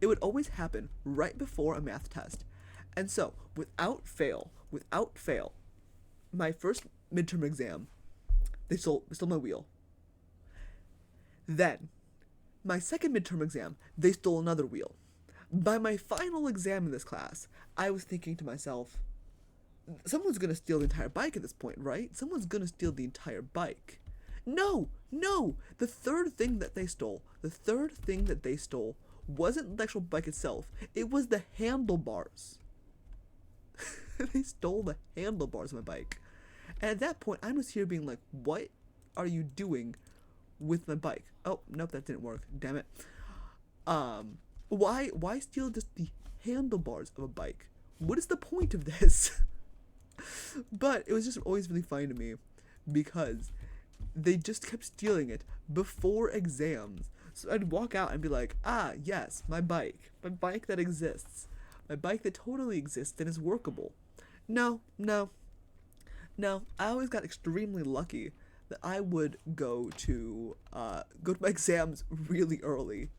It would always happen right before a math test. And so, without fail, my first midterm exam, they stole my wheel. Then, my second midterm exam, they stole another wheel. By my final exam in this class, I was thinking to myself, someone's gonna steal the entire bike at this point, right? Someone's gonna steal the entire bike. No! The third thing that they stole wasn't the actual bike itself. It was the handlebars. They stole the handlebars of my bike. And at that point, I'm just here being like, what are you doing with my bike. Oh, nope, that didn't work. Damn it. Why steal just the handlebars of a bike? What is the point of this? But it was just always really funny to me because they just kept stealing it before exams. So I'd walk out and be like, ah, yes, my bike that exists, my bike that totally exists and is workable. No. I always got extremely lucky that I would go to my exams really early,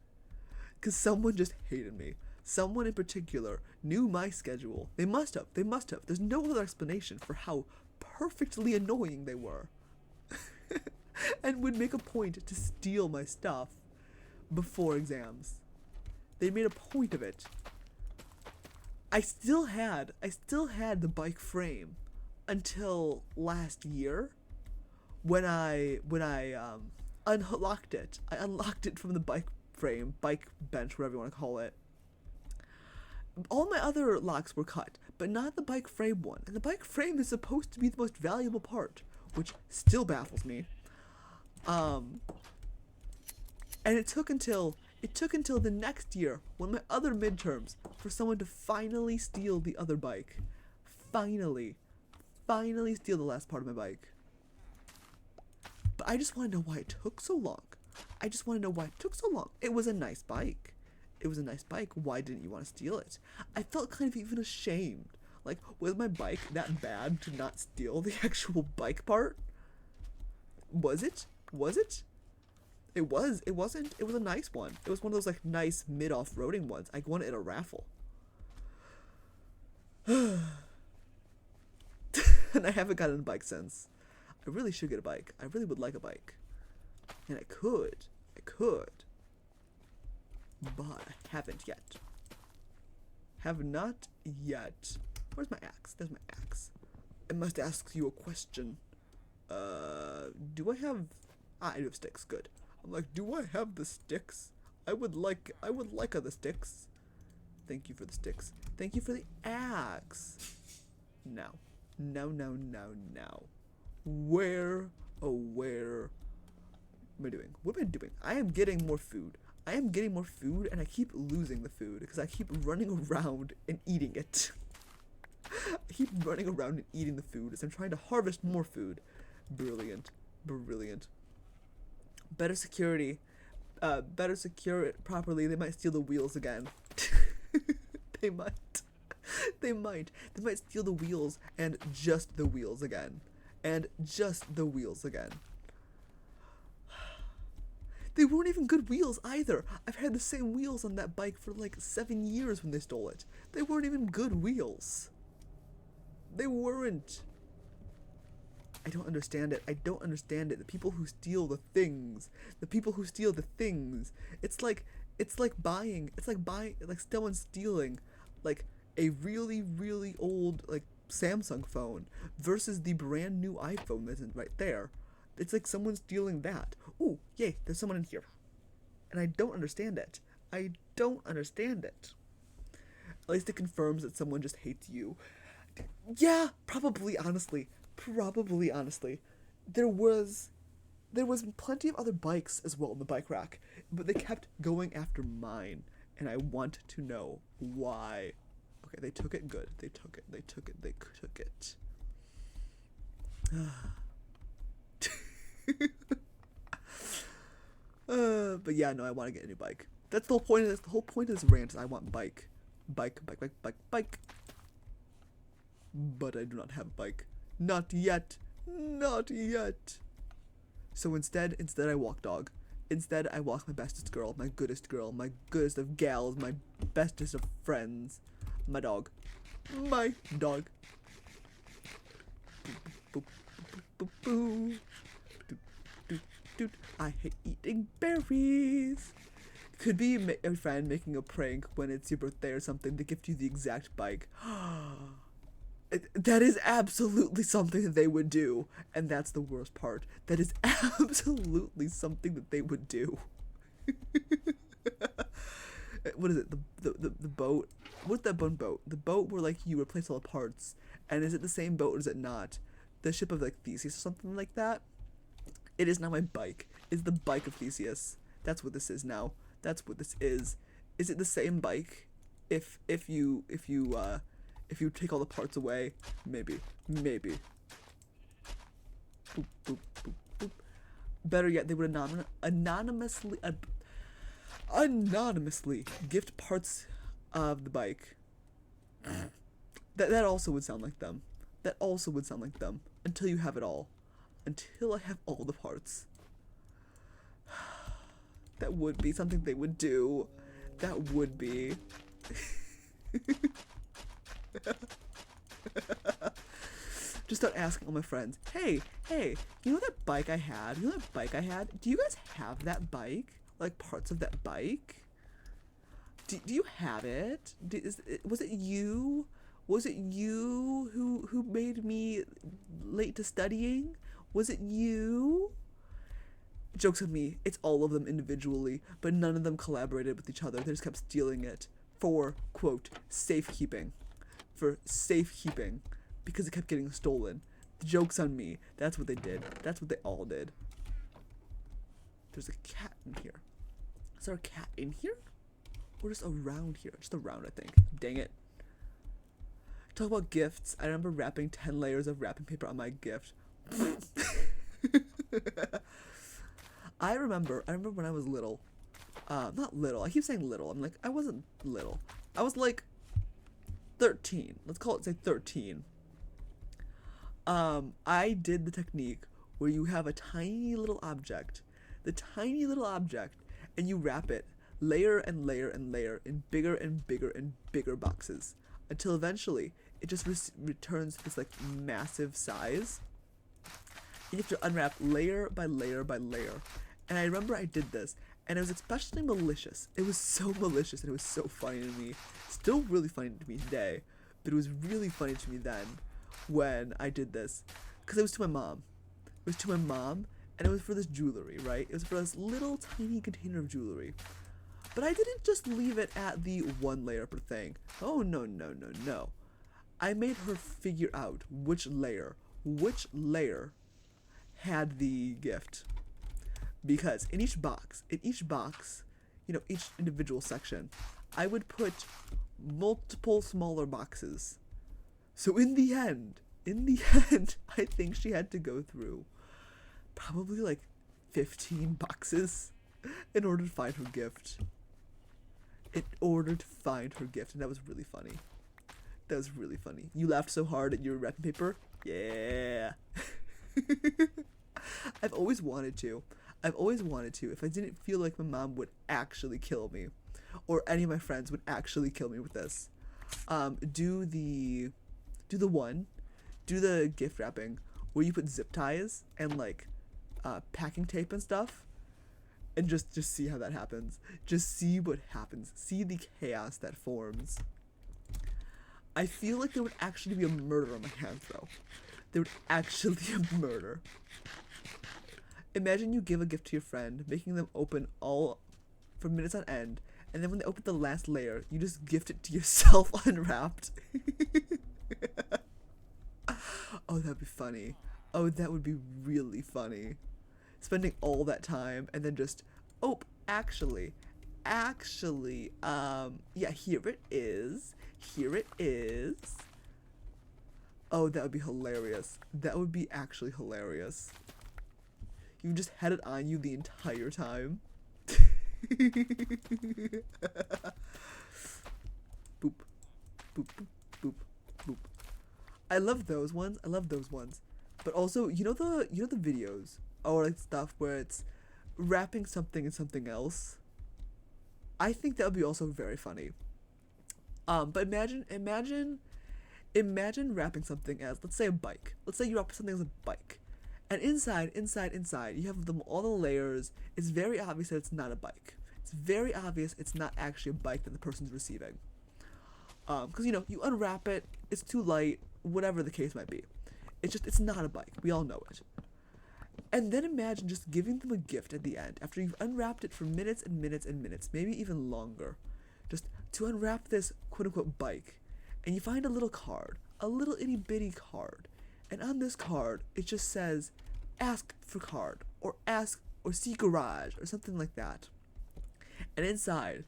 because someone just hated me. Someone in particular knew my schedule. They must have. There's no other explanation for how perfectly annoying they were. And would make a point to steal my stuff before exams. They made a point of it. I still had the bike frame until last year when I unlocked it. I unlocked it from the bike frame, bike bench, whatever you want to call it. All my other locks were cut, but not the bike frame one. And the bike frame is supposed to be the most valuable part, which still baffles me. And it took until the next year, when my other midterms, for someone to finally steal the other bike. Finally steal the last part of my bike. But I just want to know why it took so long. It was a nice bike. Why didn't you want to steal it? I felt kind of even ashamed. Like, was my bike that bad to not steal the actual bike part? Was it? It wasn't. It was a nice one. It was one of those, like, nice mid-off-roading ones. I won it at a raffle. And I haven't gotten a bike since. I really should get a bike. I really would like a bike. And I could. But I haven't yet. Have not yet. Where's my axe? There's my axe. I must ask you a question. Do I have... I do have sticks. Good. I'm like, do I have the sticks? I would like other sticks. Thank you for the sticks. Thank you for the axe. No. Where am I doing? What am I doing? I am getting more food. And I keep losing the food because I keep running around and eating it. I keep running around and eating the food as I'm trying to harvest more food. Brilliant. Better security. Better secure it properly. They might steal the wheels again. They might. They might steal the wheels and just the wheels again. They weren't even good wheels either. I've had the same wheels on that bike for like 7 years when they stole it. They weren't even good wheels. They weren't. I don't understand it. The people who steal the things. It's like someone stealing like a really, really old like Samsung phone versus the brand new iPhone that's right there. It's like someone stealing that. Ooh, yay, there's someone in here. And I don't understand it. At least it confirms that someone just hates you. Yeah, probably honestly. There was plenty of other bikes as well in the bike rack, but they kept going after mine, and I want to know why. Okay, they took it. Good. They took it. But yeah, no, I want to get a new bike. That's the whole point of this. The whole point of this rant is I want bike. But I do not have a bike. Not yet. So instead I walk dog. Instead, I walk my bestest girl, my goodest of gals, my bestest of friends. My dog. I hate eating berries. Could be a friend making a prank when it's your birthday or something to gift you the exact bike. That is absolutely something that they would do, and that's the worst part. That is absolutely something that they would do. What is it? The boat? What's that one boat? The boat where like you replace all the parts, and is it the same boat or is it not? The ship of like Theseus or something like that. It is now my bike. It's the bike of Theseus. That's what this is now. That's what this is. Is it the same bike? If you take all the parts away, maybe. Boop, boop, boop, boop. Better yet, they would anonymously gift parts of the bike. That also would sound like them. That also would sound like them. Until you have it all. Until I have all the parts. That would be something they would do. That would be. Just start asking all my friends, hey, you know that bike I had? You know that bike I had? Do you guys have that bike? Like parts of that bike? Do you have it? Was it you? Was it you who made me late to studying? Was it you? Joke's on me, it's all of them individually, but none of them collaborated with each other. They just kept stealing it for, quote, safekeeping. For safekeeping. Because it kept getting stolen. The joke's on me. That's what they did. That's what they all did. There's a cat in here. Is there a cat in here? Or just around here? Just around, I think. Dang it. Talk about gifts. I remember wrapping 10 layers of wrapping paper on my gift. I remember when I was little. Not little. I keep saying little. I wasn't little. I was like 13. Let's call it, say, 13. I did the technique where you have a tiny little object. The tiny little object. And you wrap it layer and layer and layer in bigger and bigger and bigger boxes. Until eventually, it just returns to this, like, massive size. And you have to unwrap layer by layer by layer. And I remember I did this, and it was especially malicious. It was so malicious, and it was so funny to me. Still really funny to me today, but it was really funny to me then when I did this. Because it was to my mom. It was to my mom, and it was for this jewelry, right? It was for this little tiny container of jewelry. But I didn't just leave it at the one layer per thing. Oh, no. I made her figure out which layer had the gift. Because in each box, you know, each individual section, I would put multiple smaller boxes. So in the end, I think she had to go through probably like 15 boxes in order to find her gift. And that was really funny. That was really funny. You laughed so hard at your wrapping paper? Yeah. I've always wanted to, if I didn't feel like my mom would actually kill me, or any of my friends would actually kill me with this, do the gift wrapping where you put zip ties and like packing tape and stuff, and just see how that happens. Just see what happens. See the chaos that forms. I feel like there would actually be a murder on my hands, though. There would actually be a murder. Imagine you give a gift to your friend, making them open all for minutes on end, and then when they open the last layer, you just gift it to yourself unwrapped. Oh, that'd be funny. Oh, that would be really funny. Spending all that time and then just, oh, actually, yeah, here it is. Oh, that would be hilarious. That would be actually hilarious. You just had it on you the entire time. Boop. Boop, boop, boop, boop. I love those ones. But also, you know the videos or like stuff where it's wrapping something in something else? I think that would be also very funny. But imagine wrapping something as, let's say, a bike. Let's say you wrap something as a bike. And inside, you have all the layers. It's very obvious that it's not a bike. It's very obvious it's not actually a bike that the person's receiving. Because, you know, you unwrap it, it's too light, whatever the case might be. It's not a bike. We all know it. And then imagine just giving them a gift at the end, after you've unwrapped it for minutes and minutes and minutes, maybe even longer. Just to unwrap this quote-unquote bike. And you find a little card, a little itty-bitty card. And on this card, it just says, ask for card, or ask or see garage or something like that. And inside,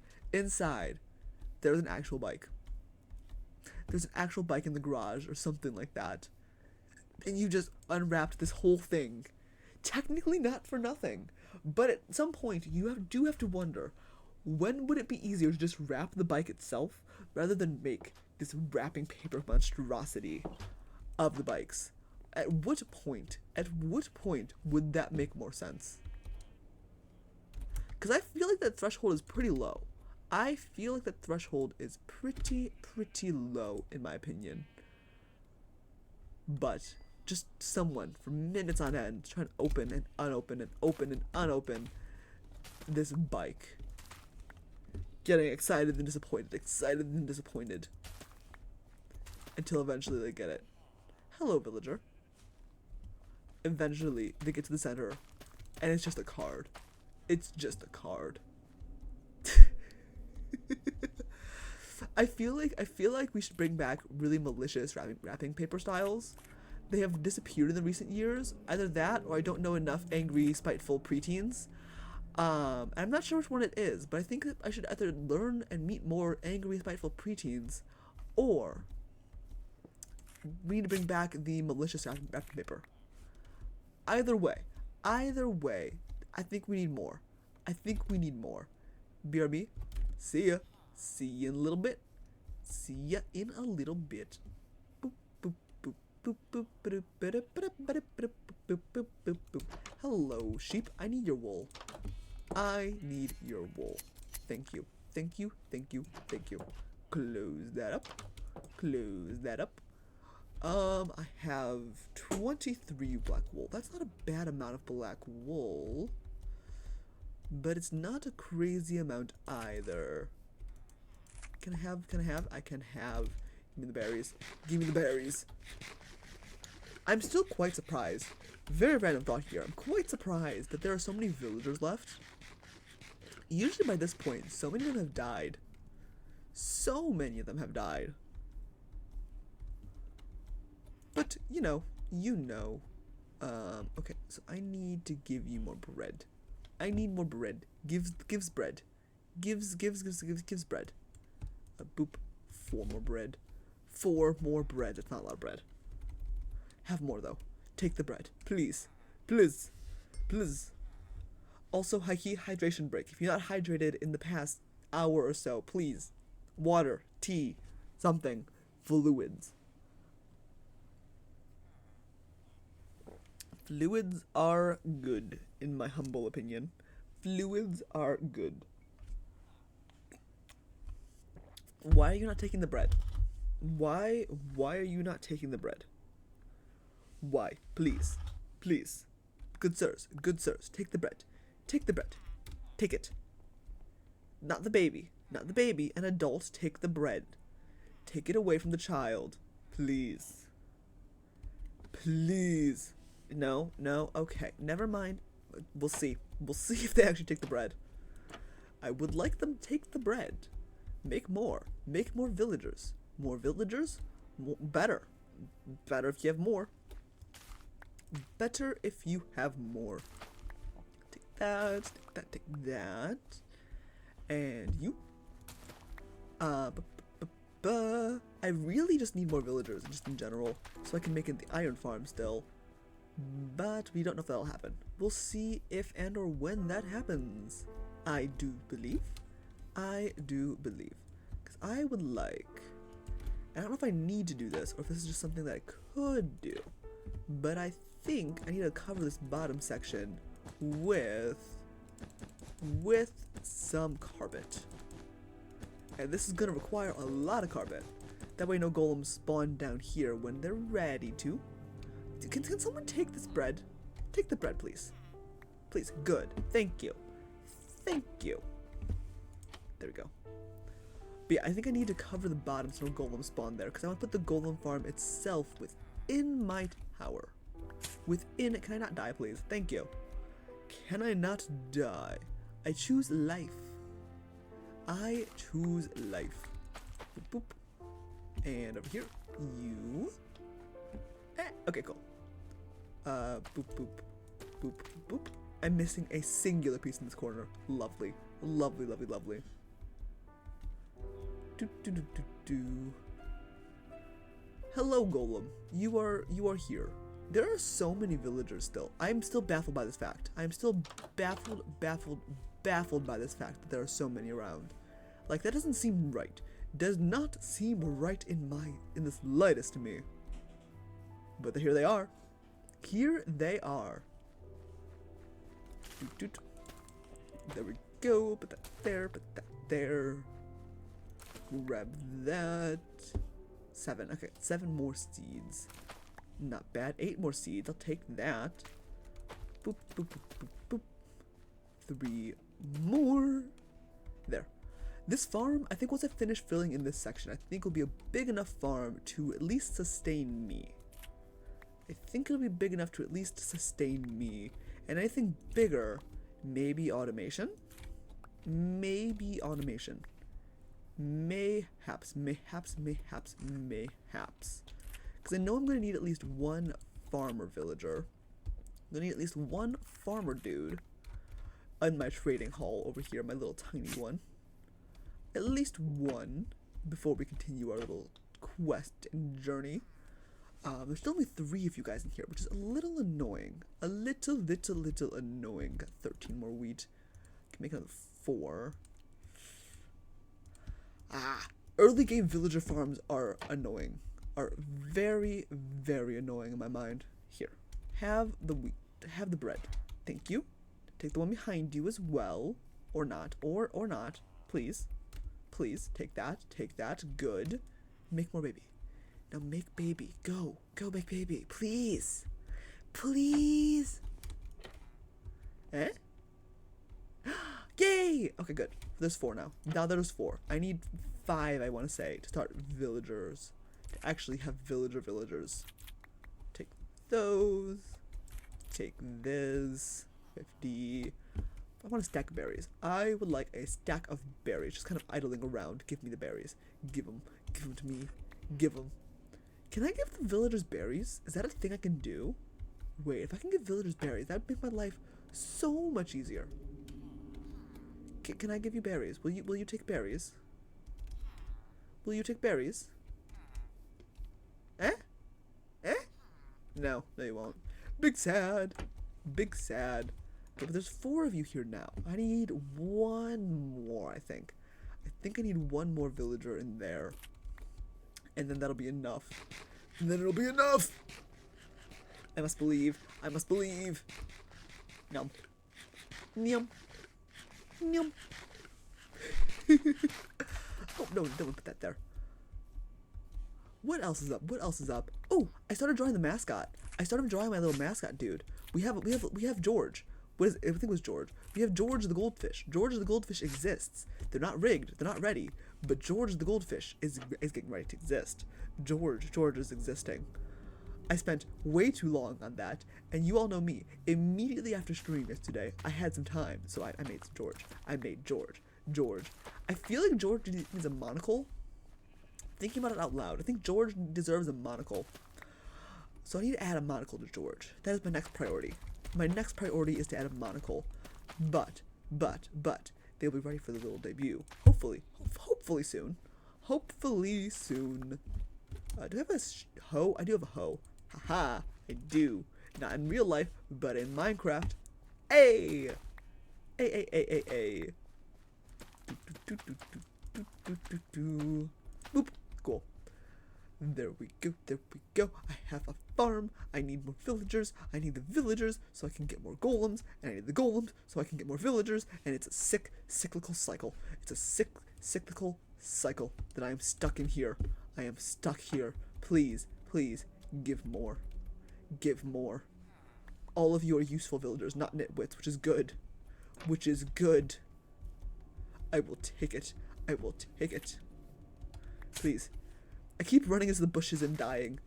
there's an actual bike. There's an actual bike in the garage or something like that. And you just unwrapped this whole thing. Technically not for nothing. But at some point, you do have to wonder, when would it be easier to just wrap the bike itself rather than make this wrapping paper monstrosity of the bikes? At what point would that make more sense? Because I feel like that threshold is pretty low. I feel like that threshold is pretty low, in my opinion. But just someone for minutes on end trying to open and unopen and open and unopen this bike. Getting excited and disappointed. Until eventually they get it. Hello, villager. Eventually they get to the center and it's just a card. It's just a card. I feel like we should bring back really malicious wrapping paper styles. They have disappeared in the recent years. Either that, or I don't know enough angry, spiteful preteens. I'm not sure which one it is, but I think that I should either learn and meet more angry, spiteful preteens, or we need to bring back the malicious wrapping paper. Either way, I think we need more. BRB, see ya. See you in a little bit. Hello, sheep. I need your wool. Thank you. Close that up. I have 23 black wool. That's not a bad amount of black wool. But it's not a crazy amount either. Can I have? I can have. Give me the berries. I'm still quite surprised. Very random thought here. I'm quite surprised that there are so many villagers left. Usually by this point, so many of them have died. But, okay, so I need to give you more bread. I need more bread. Gives bread. Gives bread. Boop. 4 more bread. 4 more bread. It's not a lot of bread. Have more, though. Take the bread. Please. Also, hydration break. If you're not hydrated in the past hour or so, please. Water, tea, something. Fluids. Fluids are good, in my humble opinion. Fluids are good. Why are you not taking the bread? Why are you not taking the bread? Why? Please. Good sirs, take the bread. Take it. Not the baby. An adult, take the bread. Take it away from the child. Please. No, okay, never mind. We'll see if they actually take the bread. I would like them to take the bread. Make more villagers. Better if you have more. Take that. And you. I really just need more villagers, just in general, so I can make it the iron farm still. But we don't know if that'll happen. We'll see if and or when that happens. I do believe. Because I would like... I don't know if I need to do this, or if this is just something that I could do. But I think I need to cover this bottom section with some carpet. And this is going to require a lot of carpet. That way no golems spawn down here when they're ready to. Can someone take this bread? Take the bread, please. Please. Good. Thank you. There we go. But yeah, I think I need to cover the bottom so no golems spawn there, because I want to put the golem farm itself within my tower. Can I not die, please? Thank you. Can I not die? I choose life. Boop, boop. And over here, you. Okay, cool. Boop, boop, boop, boop. I'm missing a singular piece in this corner. Lovely. Lovely, lovely, lovely. Do, do, do, do, do. Hello, Golem. You are here. There are so many villagers still. I'm still baffled by this fact. I'm still baffled by this fact that there are so many around. Like, that doesn't seem right. Does not seem right in the slightest to me. But here they are. Here they are. There we go. Put that there. Put that there. Grab that. 7. Okay, 7 more seeds. Not bad. 8 more seeds. I'll take that. Boop, boop, boop, boop, boop. 3 more. There. This farm, I think once I finish filling in this section, I think will be a big enough farm to at least sustain me. I think it'll be big enough to at least sustain me. And anything bigger, maybe automation? Maybe automation. Mayhaps. Because I know I'm going to need at least one farmer villager. I'm going to need at least one farmer dude in my trading hall over here, my little tiny one. At least one before we continue our little quest and journey. There's still only 3 of you guys in here, which is a little annoying. A little annoying. Got 13 more wheat. Can make another 4. Early game villager farms are annoying. Are very, very annoying in my mind. Here, have the wheat, have the bread. Thank you. Take the one behind you as well, or not, or not. Please, take that. Good. Make more baby. Now make baby. Go make baby. Please. Eh? Yay! Okay, good. There's 4 now. Now there's 4. I need 5, I want to say, to start villagers. To actually have villagers. Take those. Take this. 50. I want a stack of berries. I would like a stack of berries. Just kind of idling around. Give me the berries. Give them to me. Give them. Can I give the villagers berries? Is that a thing I can do? Wait, if I can give villagers berries, that would make my life so much easier. Can I give you berries? Will you take berries? Will you take berries? Eh? No, you won't. Big sad. But there's 4 of you here now. I need 1 more, I think. I think I need 1 more villager in there. And then that'll be enough. And then it'll be enough! I must believe. Nom. Oh, no, don't put that there. What else is up? Oh, I started drawing the mascot. I started drawing my little mascot dude. We have George. I think it was George. We have George the goldfish. George the goldfish exists. They're not rigged. They're not ready. But George the goldfish is getting ready to exist. George is existing. I spent way too long on that, and you all know me. Immediately after streaming yesterday, I had some time, so I made some George. I made George. I feel like George needs a monocle. Thinking about it out loud, I think George deserves a monocle. So I need to add a monocle to George. That is my next priority. My next priority is to add a monocle. But, they'll be ready for the little debut. Hopefully soon. Do I have a hoe? I do have a hoe. Haha, I do. Not in real life, but in Minecraft. Hey! Boop. Cool. There we go. I have a farm. I need more villagers. I need the villagers so I can get more golems. And I need the golems so I can get more villagers. And it's a cyclical cycle. It's a cyclical cycle that I am stuck in here. I am stuck here. Please, give more. All of you are useful villagers, not nitwits, which is good. I will take it. Please. I keep running into the bushes and dying.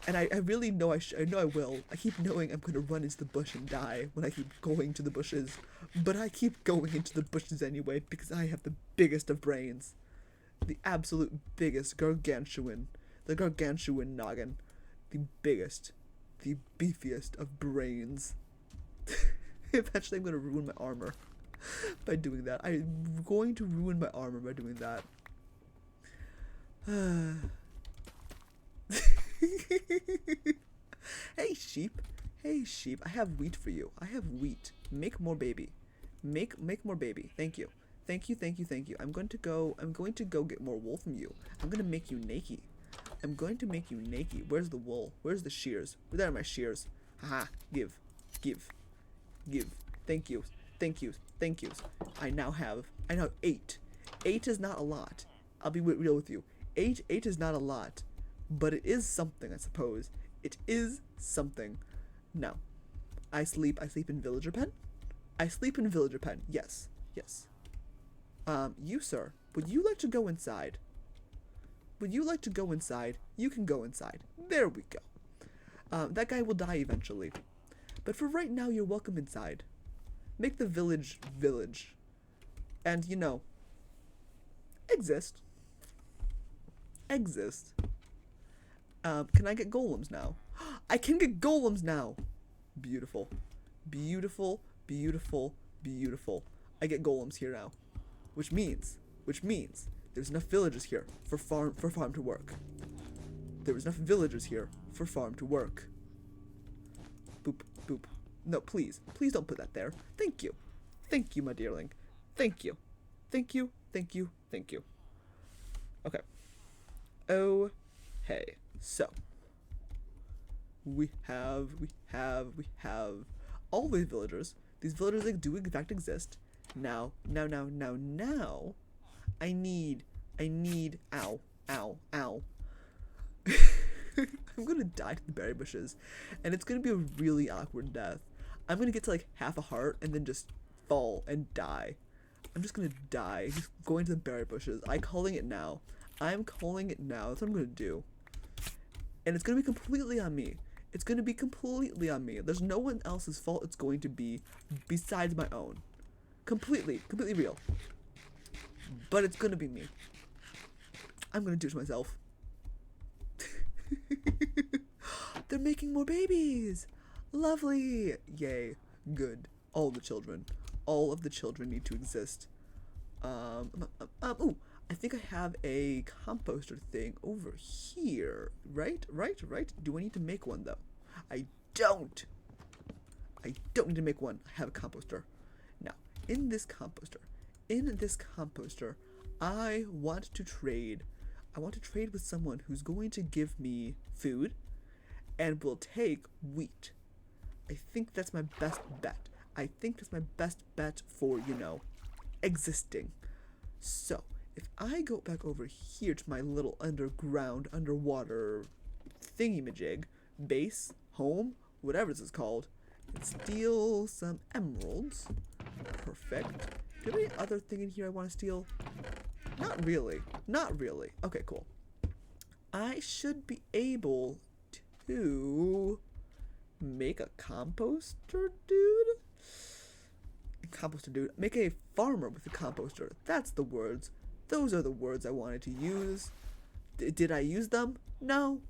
And I really know I know I will. I keep knowing I'm going to run into the bush and die when I keep going to the bushes. But I keep going into the bushes anyway because I have the biggest of brains. The absolute biggest gargantuan. The gargantuan noggin. The biggest. The beefiest of brains. Eventually I'm gonna ruin my armor by doing that. I'm going to ruin my armor by doing that. Hey sheep. Hey sheep, I have wheat for you. I have wheat. Make more baby. Make more baby. Thank you. Thank you, thank you, thank you. I'm going to go get more wool from you. I'm gonna make you naked. I'm going to make you naked. Where's the wool? Where's the shears? Where are my shears? Haha. Give. Thank you. Thank you. Thank you. I now have 8. 8 is not a lot. I'll be real with you. 8 is not a lot. But it is something, I suppose. It is something. Now, I sleep in villager pen? I sleep in villager pen. Yes. You, sir, would you like to go inside? Would you like to go inside? You can go inside. There we go. That guy will die eventually. But for right now, you're welcome inside. Make the village. And, you know, exist. Can I get golems now? I can get golems now! Beautiful. I get golems here now. Which means there's enough villagers here for farm to work. There's enough villagers here for farm to work. Boop. No, please don't put that there. Thank you, my dearling. Thank you. Okay. Oh, hey. So we have all these villagers. These villagers, they do in fact exist. Now. I need. Ow. I'm gonna die to the berry bushes, and it's gonna be a really awkward death. I'm gonna get to like half a heart and then just fall and die. I'm just gonna die, just going to the berry bushes. I'm calling it now. That's what I'm gonna do. And it's gonna be completely on me. There's no one else's fault it's going to be besides my own. Completely real. But it's gonna be me. I'm gonna do it to myself. They're making more babies. Lovely. Yay. Good. All of the children need to exist. Ooh, I think I have a composter thing over here. Right? Do I need to make one though? I don't need to make one. I have a composter. Now, in this composter, I want to trade with someone who's going to give me food and will take wheat. I think that's my best bet for, you know, existing. So, if I go back over here to my little underwater thingy-majig, base, home, whatever this is called, and steal some emeralds. Perfect. Do you have any other thing in here I want to steal? Not really. Okay, cool. I should be able to make a composter, dude. Make a farmer with a composter. That's the words. Those are the words I wanted to use. Did I use them? No,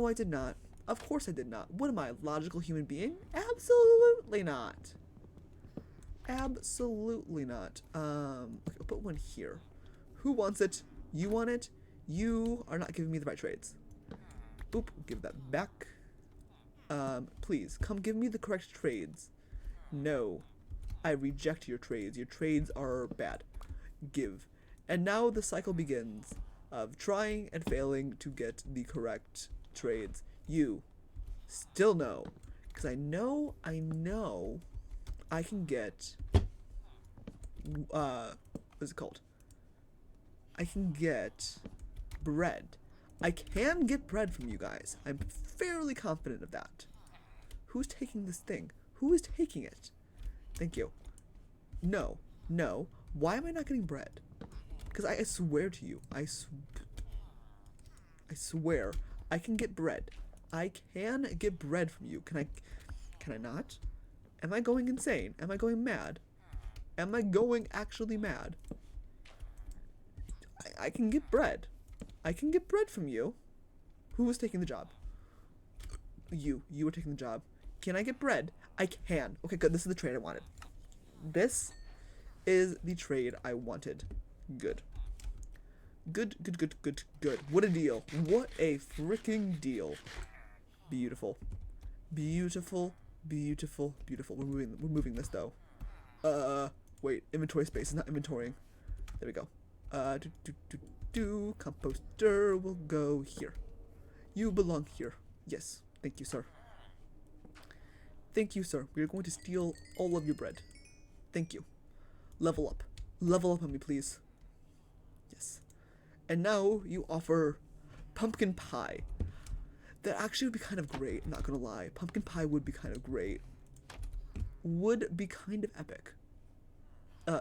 I did not. Of course I did not. What am I, a logical human being? Absolutely not. Okay, I'll put one here. Who wants it? You want it? You are not giving me the right trades. Boop, give that back. Please, come give me the correct trades. No, I reject your trades. Your trades are bad. Give. And now the cycle begins of trying and failing to get the correct trades. You still no, because I know I can get, what is it called? I can get bread. I can get bread from you guys. I'm fairly confident of that. Who's taking this thing? Who is taking it? Thank you. No. Why am I not getting bread? Because I swear to you, I swear, I can get bread. I can get bread from you. Can I not? Am I going insane? Am I going mad? Am I going actually mad? I can get bread. I can get bread from you. Who was taking the job? You were taking the job. Can I get bread? I can. Okay, good. This is the trade I wanted. This is the trade I wanted. Good. Good, good, good, good, good. What a deal. What a freaking deal. Beautiful. Beautiful, beautiful, beautiful. We're moving this though. Wait, inventory space is not inventorying. There we go. Composter will go here. You belong here. Yes, thank you, sir. Thank you, sir. We are going to steal all of your bread. Thank you. Level up. Level up on me, please. Yes. And now you offer pumpkin pie. That actually would be kind of great, I'm not gonna lie. Pumpkin pie would be kind of great. Would be kind of epic.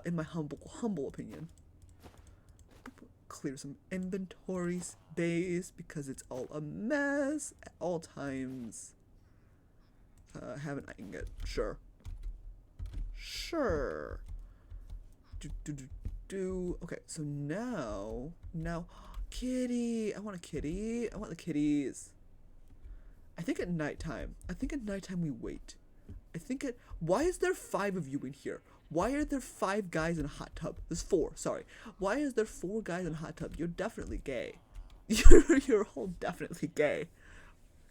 In my humble opinion. Clear some inventory space because it's all a mess at all times. Have an ingot. Sure. Sure. Okay, so now, kitty. I want a kitty. I want the kitties. I think at nighttime we wait. Why is there 5 of you in here? Why are there 5 guys in a hot tub? There's 4, sorry. Why is there 4 guys in a hot tub? You're definitely gay. You're all definitely gay.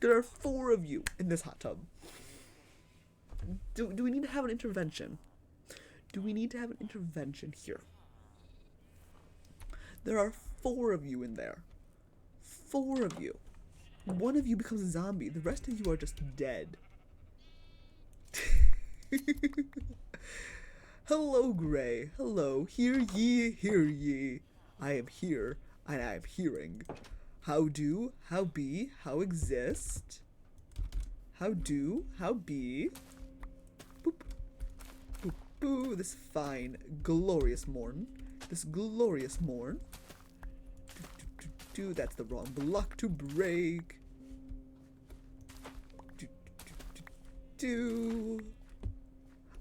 There are 4 of you in this hot tub. Do we need to have an intervention? Do we need to have an intervention here? There are 4 of you in there. 4 of you. One of you becomes a zombie. The rest of you are just dead. Hello, Gray. Hello. Hear ye, hear ye. I am here, and I am hearing. How do, how be, how exist. How do, how be. Boop. Boop, boo. This fine, glorious morn. This glorious morn. That's the wrong block to break.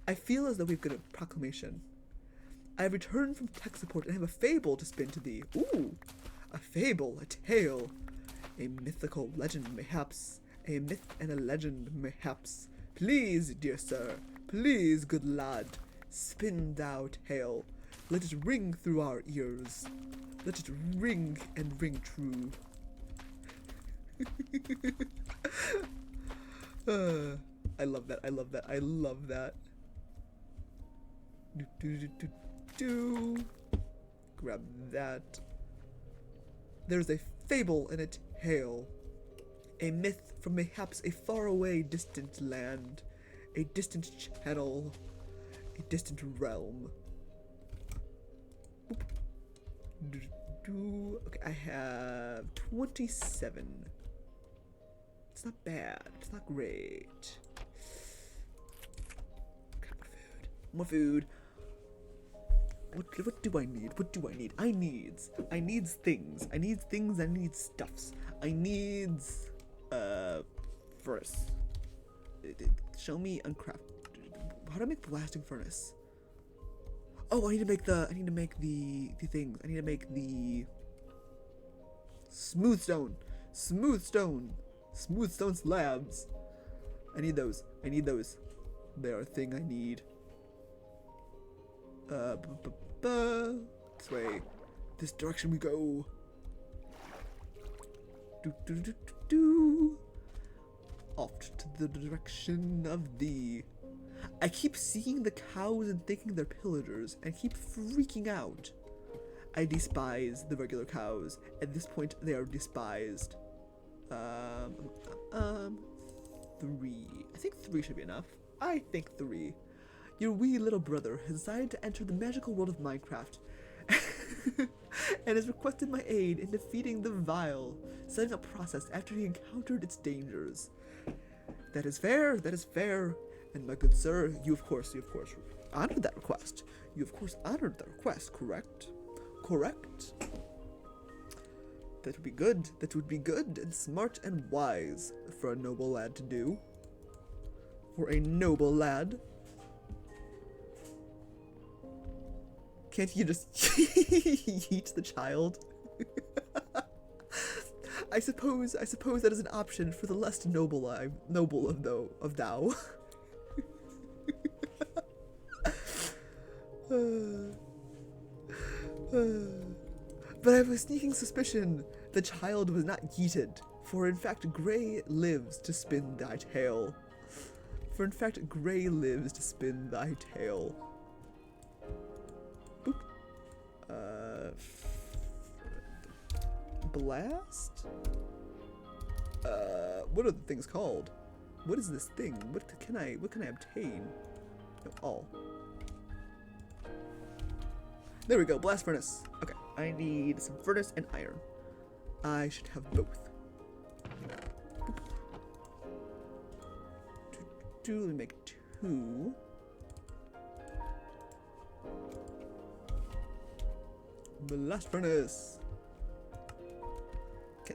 I feel as though we've got a proclamation. I have returned from tech support and have a fable to spin to thee. Ooh, a fable, a tale, a mythical legend, mayhaps, a myth and a legend, mayhaps. Please, dear sir, please, good lad, spin thou tale. Let it ring through our ears. Let it ring and ring true. I love that. I love that. I love that. Grab that. There's a fable and a tale. A myth from mayhaps a faraway distant land. A distant channel. A distant realm. Okay, I have 27. It's not bad. It's not great. Okay, more food. What do I need? What do I need? I needs things. I need things. I need stuffs. I needs furnace. Show me uncraft. How do I make blasting furnace? Oh, I need to make the things. I need to make the smooth stone slabs. I need those. They are a thing I need. This way. This direction we go. Off to the direction of the. I keep seeing the cows and thinking they're pillagers, and keep freaking out. I despise the regular cows. At this point, they are despised. 3. I think 3 should be enough. I think 3. Your wee little brother has decided to enter the magical world of Minecraft, and has requested my aid in defeating the Vile, setting up process after he encountered its dangers. That is fair. That is fair. And my good sir, you of course honored that request. You of course honored that request, correct? Correct? That would be good. That would be good and smart and wise for a noble lad to do. For a noble lad. Can't you just yeet the child? I suppose that is an option for the less noble of thou. But I have a sneaking suspicion the child was not yeeted, for in fact Grey lives to spin thy tale. For in fact Grey lives to spin thy tale. Boop. Blast? What are the things called? What is this thing? What can I obtain? No, all. There we go, blast furnace. Okay, I need some furnace and iron. I should have both. Let me make 2. Blast furnace.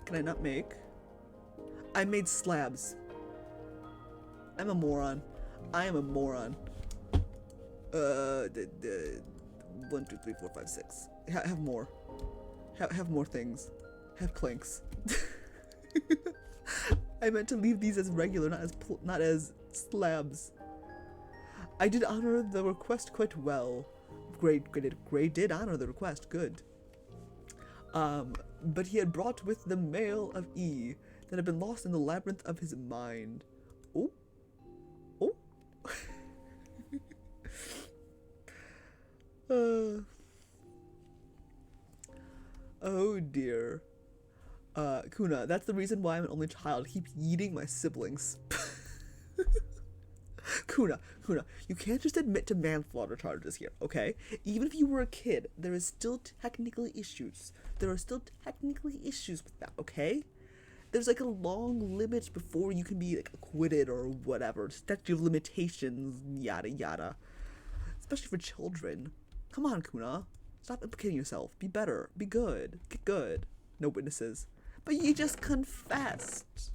Can I not make? I made slabs. I'm a moron. I am a moron. 1, 2, 3, 4, 5, 6. Have more. Have more things. Have planks. I meant to leave these as regular, not as slabs. I did honor the request quite well. Gray did honor the request. Good. But he had brought with the mail of E that had been lost in the labyrinth of his mind. Oh. Oh. Oh dear. Kuna, that's the reason why I'm an only child. Keep eating my siblings. Kuna, you can't just admit to manslaughter charges here, okay? Even if you were a kid, there is still technically issues. There are still technically issues with that, okay? There's like a long limit before you can be like acquitted or whatever. Statute of limitations, yada yada. Especially for children. Come on, Kuna. Stop implicating yourself. Be better. Be good. Get good. No witnesses. But you just confessed.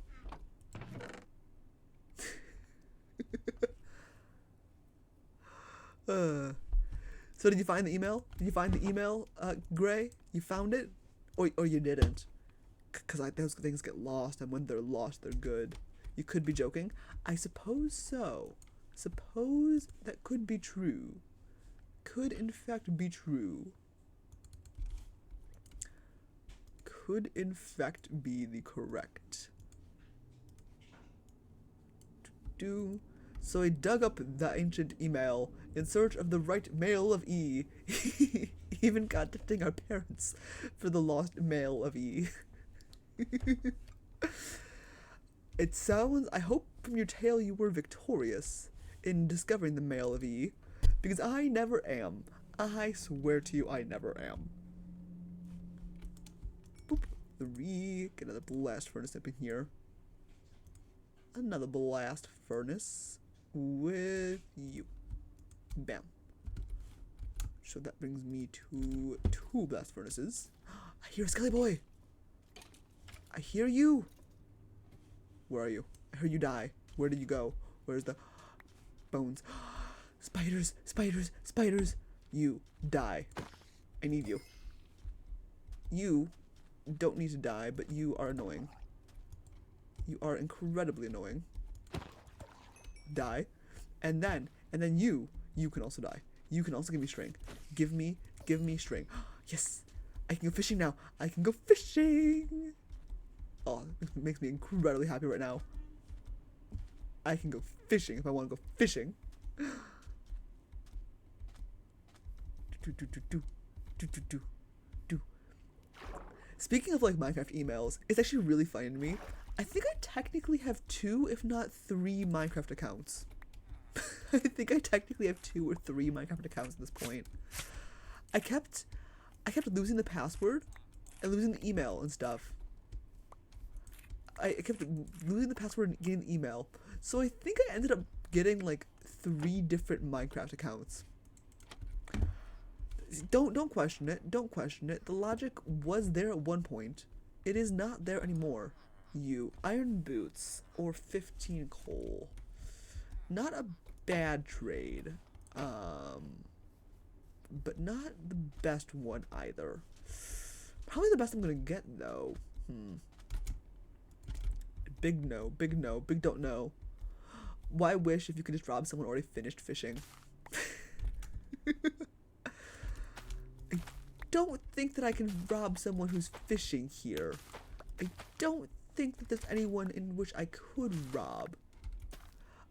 So did you find the email? Did you find the email, Gray? You found it? Or you didn't? Because those things get lost, and when they're lost, they're good. You could be joking. I suppose so. Suppose that could be true. Could in fact be true. Could in fact be the correct. So I dug up the ancient email in search of the right mail of E. Even contacting our parents for the lost mail of E. It sounds, I hope from your tale you were victorious in discovering the mail of E, because I never am. I swear to you, I never am. Boop. 3. Get another blast furnace up in here. Another blast furnace with you. Bam. So that brings me to 2 blast furnaces. I hear a Skelly Boy. I hear you. Where are you? I heard you die. Where did you go? Where's the bones? Spiders, spiders, spiders. You die. I need you. You don't need to die, but you are annoying. You are incredibly annoying. Die. And then you can also die. You can also give me string. Give me string. Yes! I can go fishing now. I can go fishing! Oh, it makes me incredibly happy right now. I can go fishing if I want to go fishing. Speaking of like Minecraft emails, it's actually really funny to me. I think I technically have 2, if not 3 Minecraft accounts. I think I technically have 2 or 3 Minecraft accounts at this point. I kept losing the password and losing the email and stuff. I kept losing the password and getting the email. So I think I ended up getting like 3 different Minecraft accounts. Don't question it. Don't question it. The logic was there at one point. It is not there anymore. You. Iron boots or 15 coal. Not a bad trade. But not the best one either. Probably the best I'm gonna get though. Big no, big no, big don't know. Why wish if you could just rob someone already finished fishing? I don't think that I can rob someone who's fishing here. I don't think that there's anyone in which I could rob.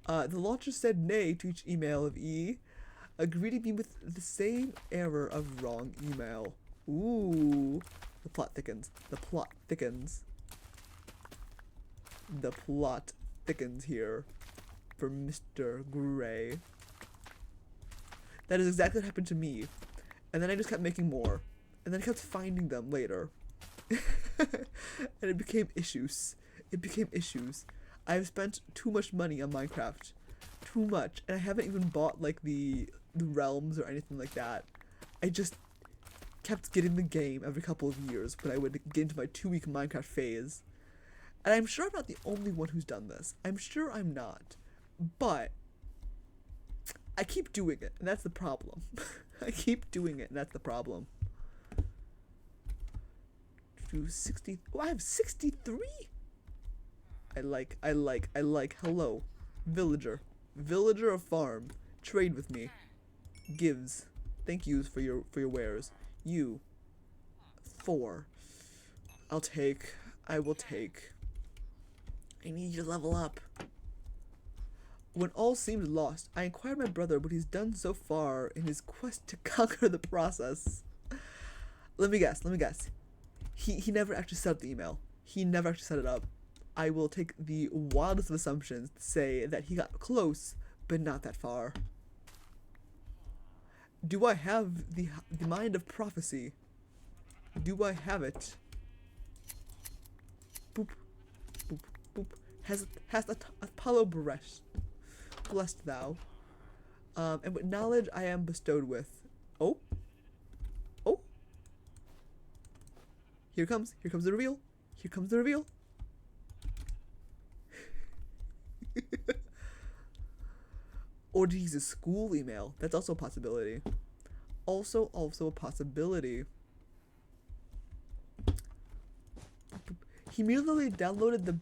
The launcher said nay to each email of E. Greeting me with the same error of wrong email. Ooh. The plot thickens. The plot thickens. The plot thickens here for Mr. Gray. That is exactly what happened to me. And then I just kept making more. And then I kept finding them later. And it became issues. It became issues. I've spent too much money on Minecraft. Too much. And I haven't even bought like the realms or anything like that. I just kept getting the game every couple of years when I would get into my 2-week Minecraft phase. And I'm sure I'm not the only one who's done this. I'm sure I'm not. But I keep doing it, and that's the problem. I keep doing it, and that's the problem. 60. Oh, I have 63? I like. Hello. Villager. Villager of farm. Trade with me. Gives. Thank yous for your wares. You. 4. I'll take. I will take. I need you to level up. When all seemed lost, I inquired my brother what he's done so far in his quest to conquer the process. Let me guess. He never actually set up the email. He never actually set it up. I will take the wildest of assumptions to say that he got close, but not that far. Do I have the mind of prophecy? Do I have it? Boop, boop, boop. Has Apollo blessed thou, and what knowledge I am bestowed with. Oh. Here comes the reveal. Here comes the reveal. Or did he use a school email? That's also a possibility. Also a possibility. He immediately downloaded the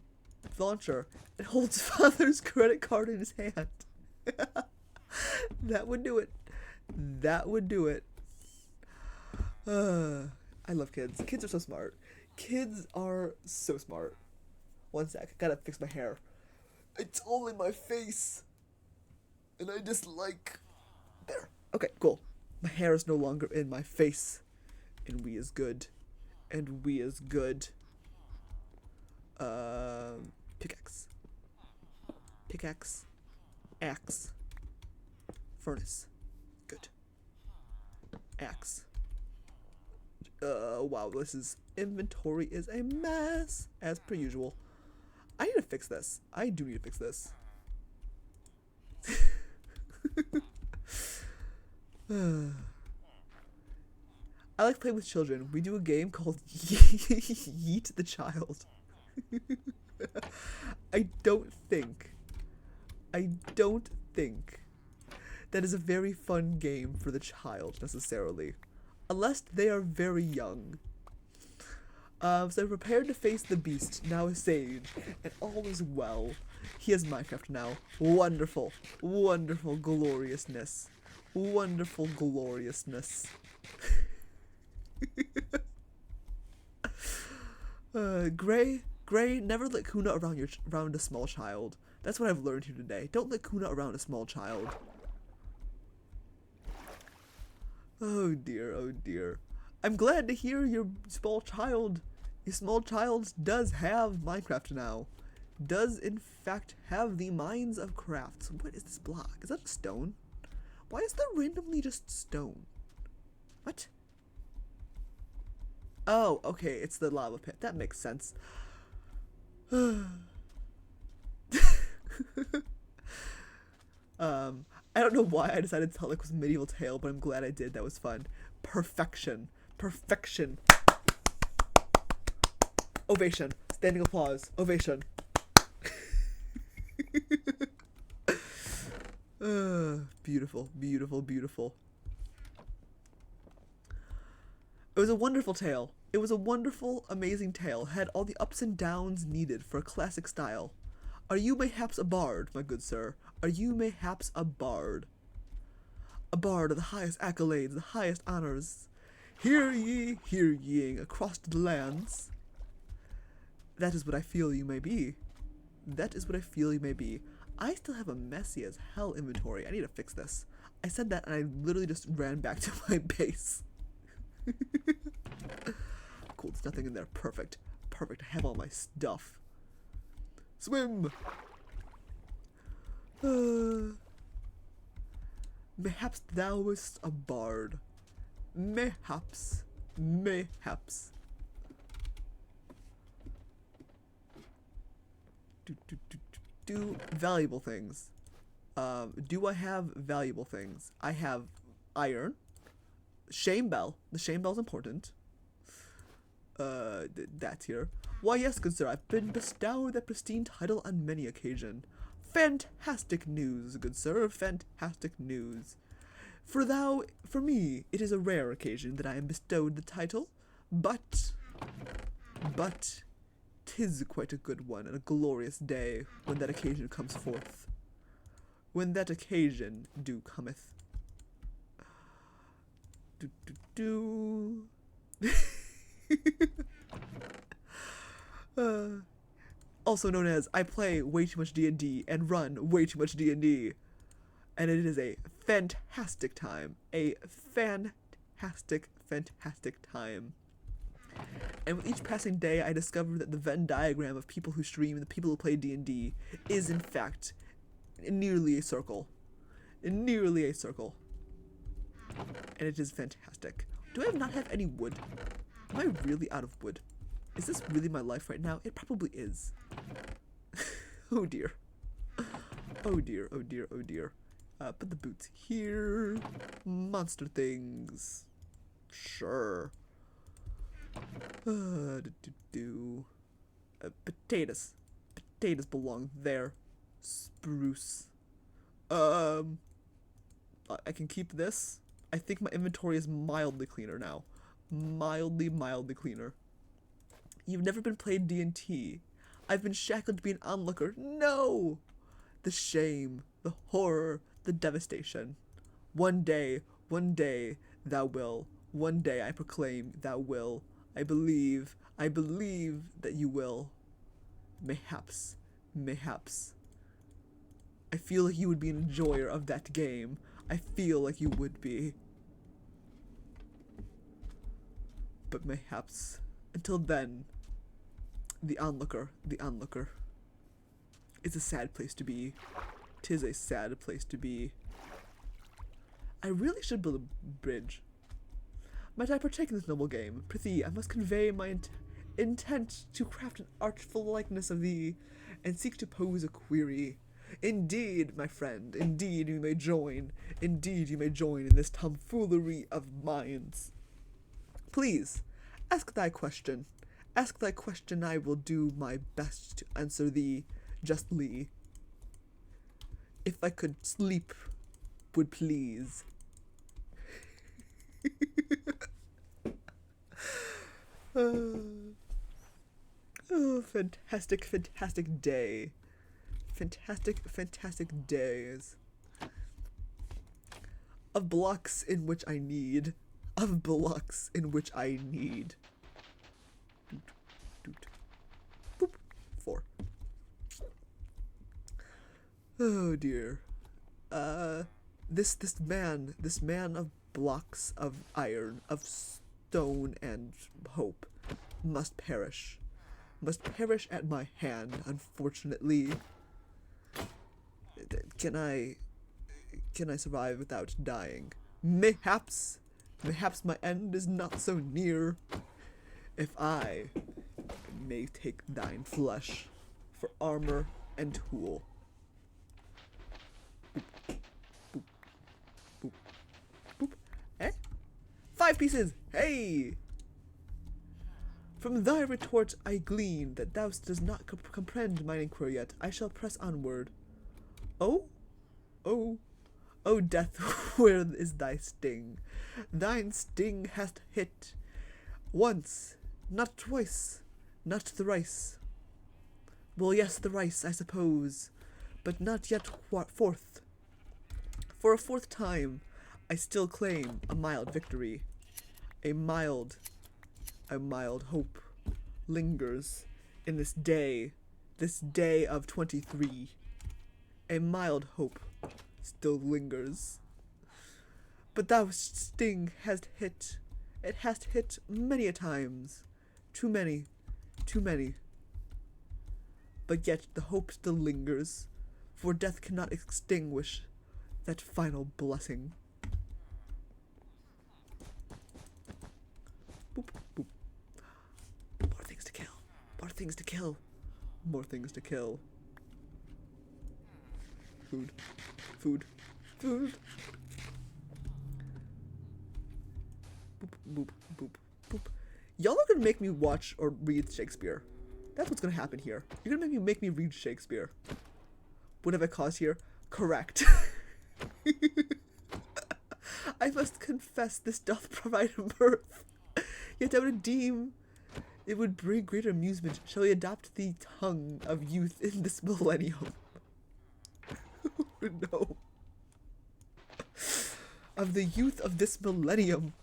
launcher and holds father's credit card in his hand. That would do it. That would do it. I love kids. Kids are so smart. Kids are so smart. One sec. Gotta fix my hair. It's all in my face. And I just like... There. Okay, cool. My hair is no longer in my face. And we is good. And we is good. Pickaxe. Pickaxe. Axe. Furnace. Good. Axe. Wow, inventory is a mess, as per usual. I need to fix this. I do need to fix this. I like playing with children. We do a game called Yeet the Child. I don't think that is a very fun game for the child, necessarily. Unless they are very young. So I'm prepared to face the beast, now a sage, and all is well. He has Minecraft now. Wonderful. Wonderful gloriousness. Wonderful gloriousness. Gray, never let Kuna around a small child. That's what I've learned here today. Don't let Kuna around a small child. Oh dear, oh dear. I'm glad to hear your small child does have Minecraft now. Does in fact have the minds of crafts. What is this block? Is that a stone? Why is there randomly just stone? What? Oh, okay, it's the lava pit. That makes sense. I don't know why I decided to tell like this medieval tale, but I'm glad I did. That was fun. Perfection. Perfection. Ovation. Standing applause. Ovation. Beautiful, beautiful, beautiful. It was a wonderful tale. It was a wonderful, amazing tale, had all the ups and downs needed for a classic style. Are you mayhaps a bard, my good sir? Are you mayhaps a bard? A bard of the highest accolades, the highest honors. Hear ye, across the lands. That is what I feel you may be. That is what I feel you may be. I still have a messy as hell inventory. I need to fix this. I said that and I literally just ran back to my base. Cool, there's nothing in there. Perfect. Perfect. I have all my stuff. Swim! Mayhaps thou wast a bard. Mayhaps. Mayhaps. Do valuable things. Do I have valuable things? I have iron. Shame bell. The shame bell's important. That's here. Why, yes, good sir, I've been bestowed that pristine title on many occasion. Fantastic news, good sir, fantastic news. For me, it is a rare occasion that I am bestowed the title, but 'tis quite a good one and a glorious day when that occasion comes forth. When that occasion do cometh. Also known as I play way too much D&D and run way too much D&D. And it is a fantastic time. A fantastic time. And with each passing day, I discover that the Venn diagram of people who stream and the people who play D&D is, in fact, nearly a circle. Nearly a circle. And it is fantastic. Do I not have any wood? Am I really out of wood? Is this really my life right now? It probably is. Oh dear. Oh dear, oh dear, oh dear. Put the boots here. Monster things. Sure. Potatoes. Potatoes belong there. Spruce. I can keep this. I think my inventory is mildly cleaner now. Mildly cleaner. You've never been played D&T. I've been shackled to be an onlooker. No! The shame, the horror, the devastation. One day, thou will. One day I proclaim thou will. I believe that you will. Mayhaps. I feel like you would be an enjoyer of that game. I feel like you would be. But mayhaps, until then, the onlooker. It's a sad place to be. 'Tis a sad place to be. I really should build a bridge. Might I partake in this noble game? Prithee, I must convey my intent to craft an artful likeness of thee, and seek to pose a query. Indeed, my friend, indeed you may join. Indeed you may join in this tomfoolery of minds. Please, ask thy question. Ask thy question, I will do my best to answer thee justly. If I could sleep, would please. Oh, fantastic day. Fantastic days. Of blocks in which I need. Boop. 4. Oh dear. This man of blocks of iron, of stone and hope, must perish at my hand, unfortunately. Can I survive without dying? Mayhaps my end is not so near. If I may take thine flesh for armor and tool. Boop, boop, boop. Eh? 5 pieces! Hey! From thy retort I glean that thou dost not comprehend mine inquiry yet. I shall press onward. Oh, death, where is thy sting? Thine sting hath hit once, Not twice, not thrice. Well, yes, thrice, I suppose, but not yet fourth. For a fourth time, I still claim a mild victory. A mild hope lingers in this day of 23. A mild hope still lingers. But thou sting has hit. It has hit many a times. Too many. But yet the hope still lingers, for death cannot extinguish that final blessing. Boop, boop. More things to kill. More things to kill. More things to kill. Food. Food. Food. Boop, boop, boop, boop. Y'all are gonna make me watch or read Shakespeare. That's what's gonna happen here. You're gonna make me read Shakespeare. What have I caused here? Correct. I must confess this doth provide mirth. Yet I would deem it would bring greater amusement. Shall we adopt the tongue of youth in this millennium? No. Of the youth of this millennium.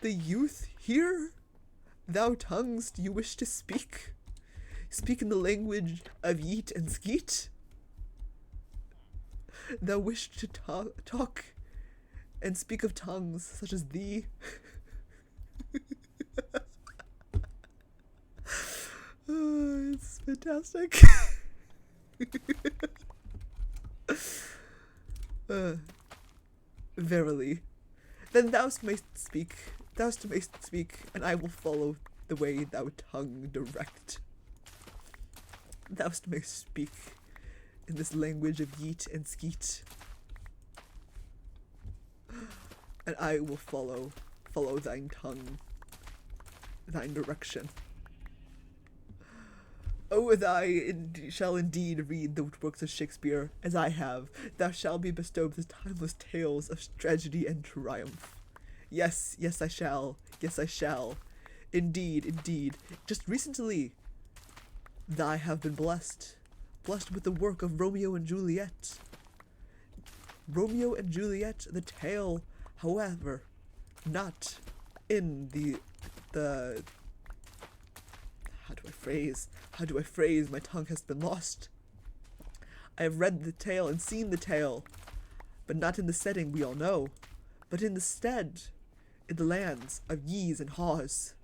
The youth here? Thou tongues, do you wish to speak? Speak in the language of yeet and skeet? Thou wish to talk and speak of tongues such as thee? Oh, it's fantastic. Verily. Then thou mayst speak, and I will follow the way thou tongue direct. Thou mayst speak in this language of yeet and skeet, and I will follow thine tongue, thine direction. Oh, shall indeed read the works of Shakespeare, as I have. Thou shalt be bestowed with timeless tales of tragedy and triumph. Yes, I shall. Yes, I shall. Indeed. Just recently, I have been blessed with the work of Romeo and Juliet. Romeo and Juliet, the tale, however, not in the how do I phrase? My tongue has been lost. I have read the tale and seen the tale, but not in the setting we all know, but in the stead, in the lands of yees and haws.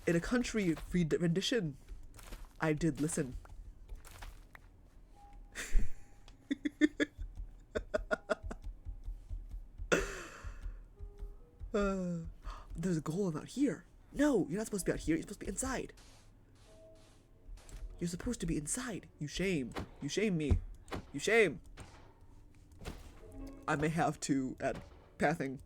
In a country rendition, I did listen. There's a golem out here. No, you're not supposed to be out here. You're supposed to be inside. You're supposed to be inside. You shame. You shame me. You shame. I may have to add pathing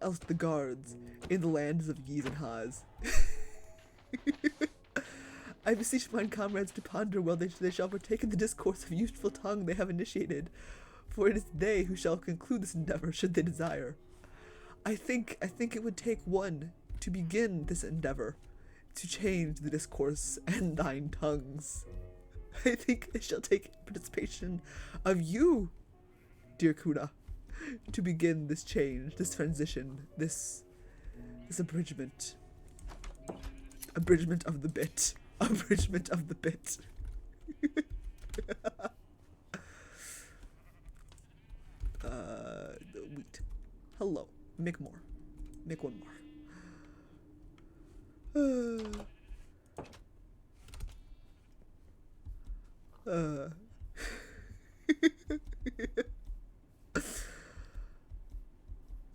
else the guards in the lands of yees and haws. I beseech mine comrades to ponder well they shall partake in the discourse of youthful tongue they have initiated, for it is they who shall conclude this endeavor should they desire. I think it would take one to begin this endeavor, to change the discourse and thine tongues. I think it shall take participation of you, dear Kuna, to begin this change, this transition, this abridgment. Abridgment of the bit. Abridgment of the bit. Wheat. Hello. Make more. Make one more.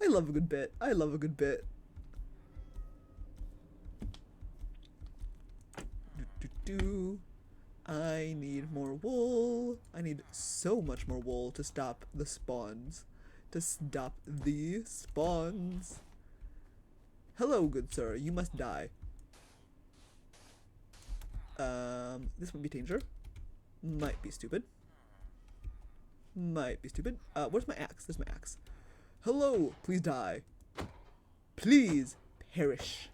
I love a good bit. I love a good bit. I need more wool. I need so much more wool to stop the spawns. Hello, good sir. You must die. This might be danger. Might be stupid. Where's my axe? There's my axe. Hello, please die. please perish.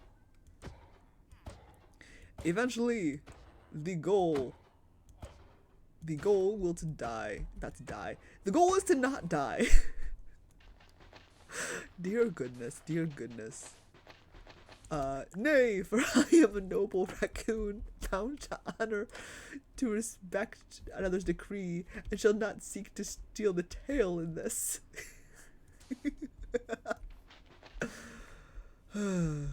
Eventually, the goal will to die, not to die. The goal is to not die. Dear goodness, dear goodness. Nay, for I am a noble raccoon, bound to honor, to respect another's decree, and shall not seek to steal the tail in this. Oh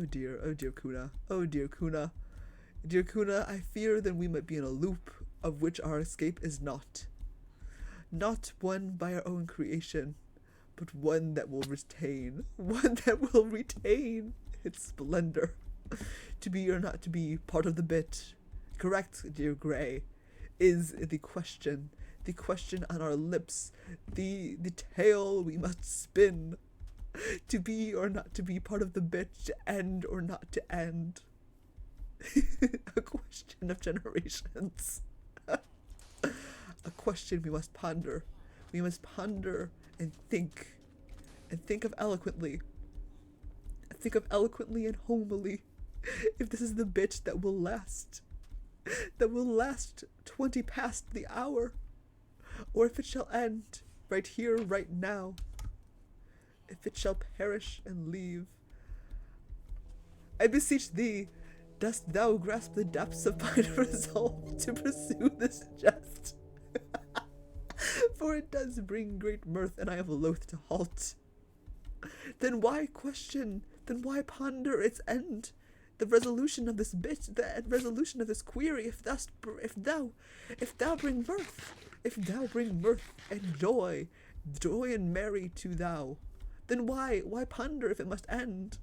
dear Kuna. Oh dear Kuna. Dear Kuna, I fear that we might be in a loop of which our escape is not. Not one by our own creation, but one that will retain its splendor. To be or not to be part of the bit. Correct, dear Gray, is the question on our lips, the tale we must spin. To be or not to be part of the bit, to end or not to end. A question of generations. A question we must ponder. We must ponder and think of eloquently. Think of eloquently and homily if this is the bit that will last 20 past the hour, or if it shall end right here, right now, if it shall perish and leave. I beseech thee, dost thou grasp the depths of my resolve to pursue this jest? For it does bring great mirth, and I am loath to halt. Then why question? Then why ponder its end? The resolution of this bit, the resolution of this query, if thou bring mirth and joy and merry to thou, then why ponder if it must end?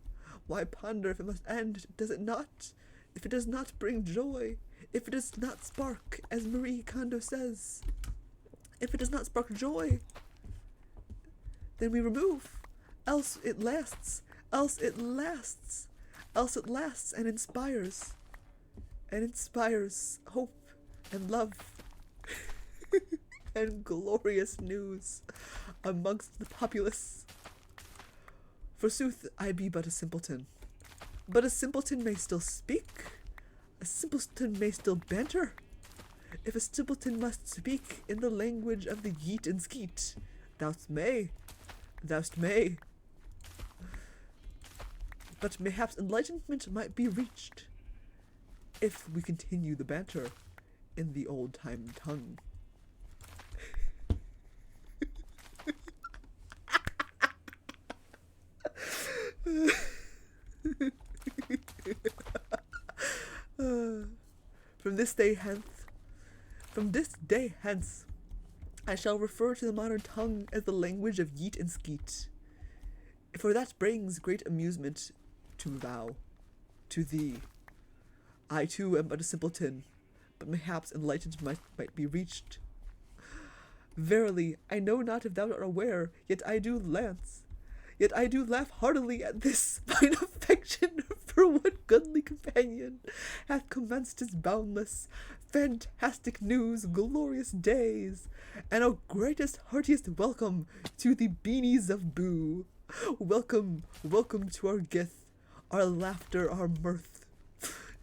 Why ponder if it must end? Does it not? If it does not bring joy, if it does not spark, as Marie Kondo says, if it does not spark joy, then we remove. Else it lasts and inspires hope and love and glorious news amongst the populace. Forsooth, I be but a simpleton. But a simpleton may still speak. A simpleton may still banter. If a simpleton must speak in the language of the yeet and skeet, thou'st may. But mayhaps enlightenment might be reached if we continue the banter in the old-time tongue. From this day hence, I shall refer to the modern tongue as the language of yeet and skeet, for that brings great amusement to thee. I too am but a simpleton, but mayhaps enlightenment might be reached. Verily, I know not if thou art aware, yet I do laugh heartily at this mine affection for what goodly companion hath commenced his boundless, fantastic news, glorious days, and a greatest, heartiest welcome to the beanies of Boo. Welcome to our gith, our laughter, our mirth.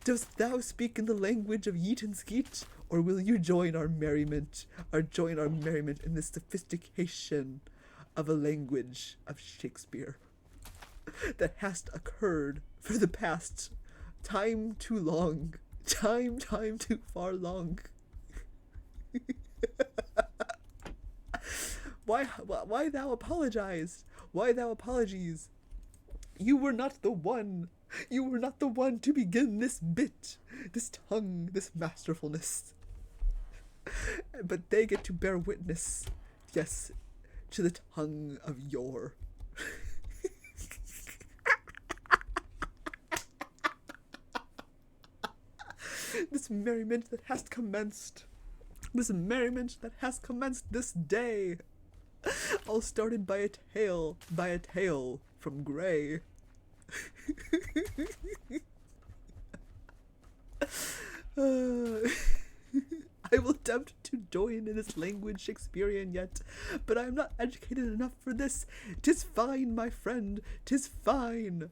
Dost thou speak in the language of yeet and skeet, or will you join our merriment in the sophistication of a language of Shakespeare that hast occurred for the past time too long, time too far long. Why thou apologize? Why thou apologies? You were not the one to begin this bit, this tongue, this masterfulness. But they get to bear witness, yes, to the tongue of yore. This merriment that has commenced this day, all started by a tale from Gray. I will attempt to join in this language Shakespearean yet, but I am not educated enough for this. 'Tis fine, my friend, 'tis fine.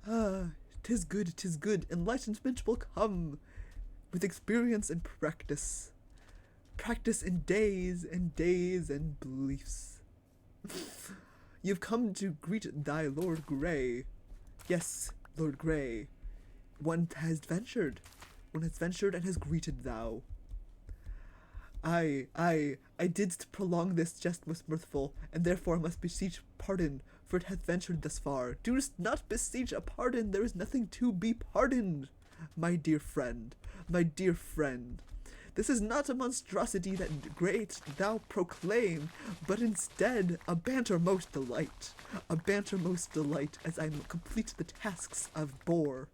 'Tis good, 'tis good. Enlightenment will come with experience and practice. Practice in days and days and beliefs. You've come to greet thy Lord Grey. Yes, Lord Grey. One has ventured and has greeted thou. I didst prolong this jest most mirthful, and therefore must beseech pardon, for it hath ventured thus far. Dost not beseech a pardon, there is nothing to be pardoned, my dear friend, my dear friend. This is not a monstrosity that great thou proclaim, but instead a bantermost delight, as I complete the tasks of bore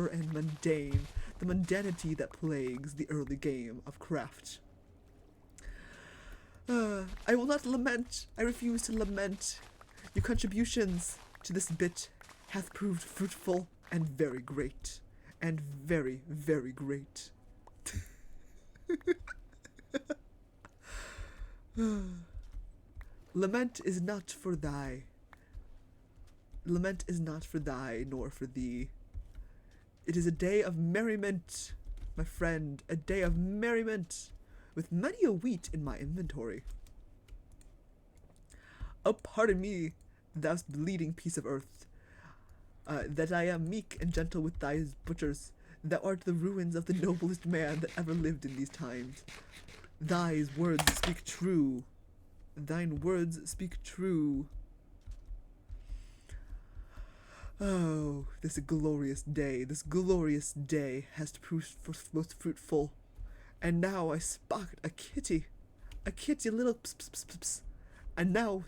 and mundane, the mundanity that plagues the early game of craft. I will not lament, I refuse to lament. Your contributions to this bit hath proved fruitful and very great, and very, very great. Lament is not for thy, nor for thee. It is a day of merriment, my friend, a day of merriment, with many a wheat in my inventory. Oh, pardon me, thou bleeding piece of earth, that I am meek and gentle with thy butchers. Thou art the ruins of the noblest man that ever lived in these times. Thy words speak true. Thine words speak true. Oh, this glorious day has proved most fruitful. And now I spot a kitty little pss. And now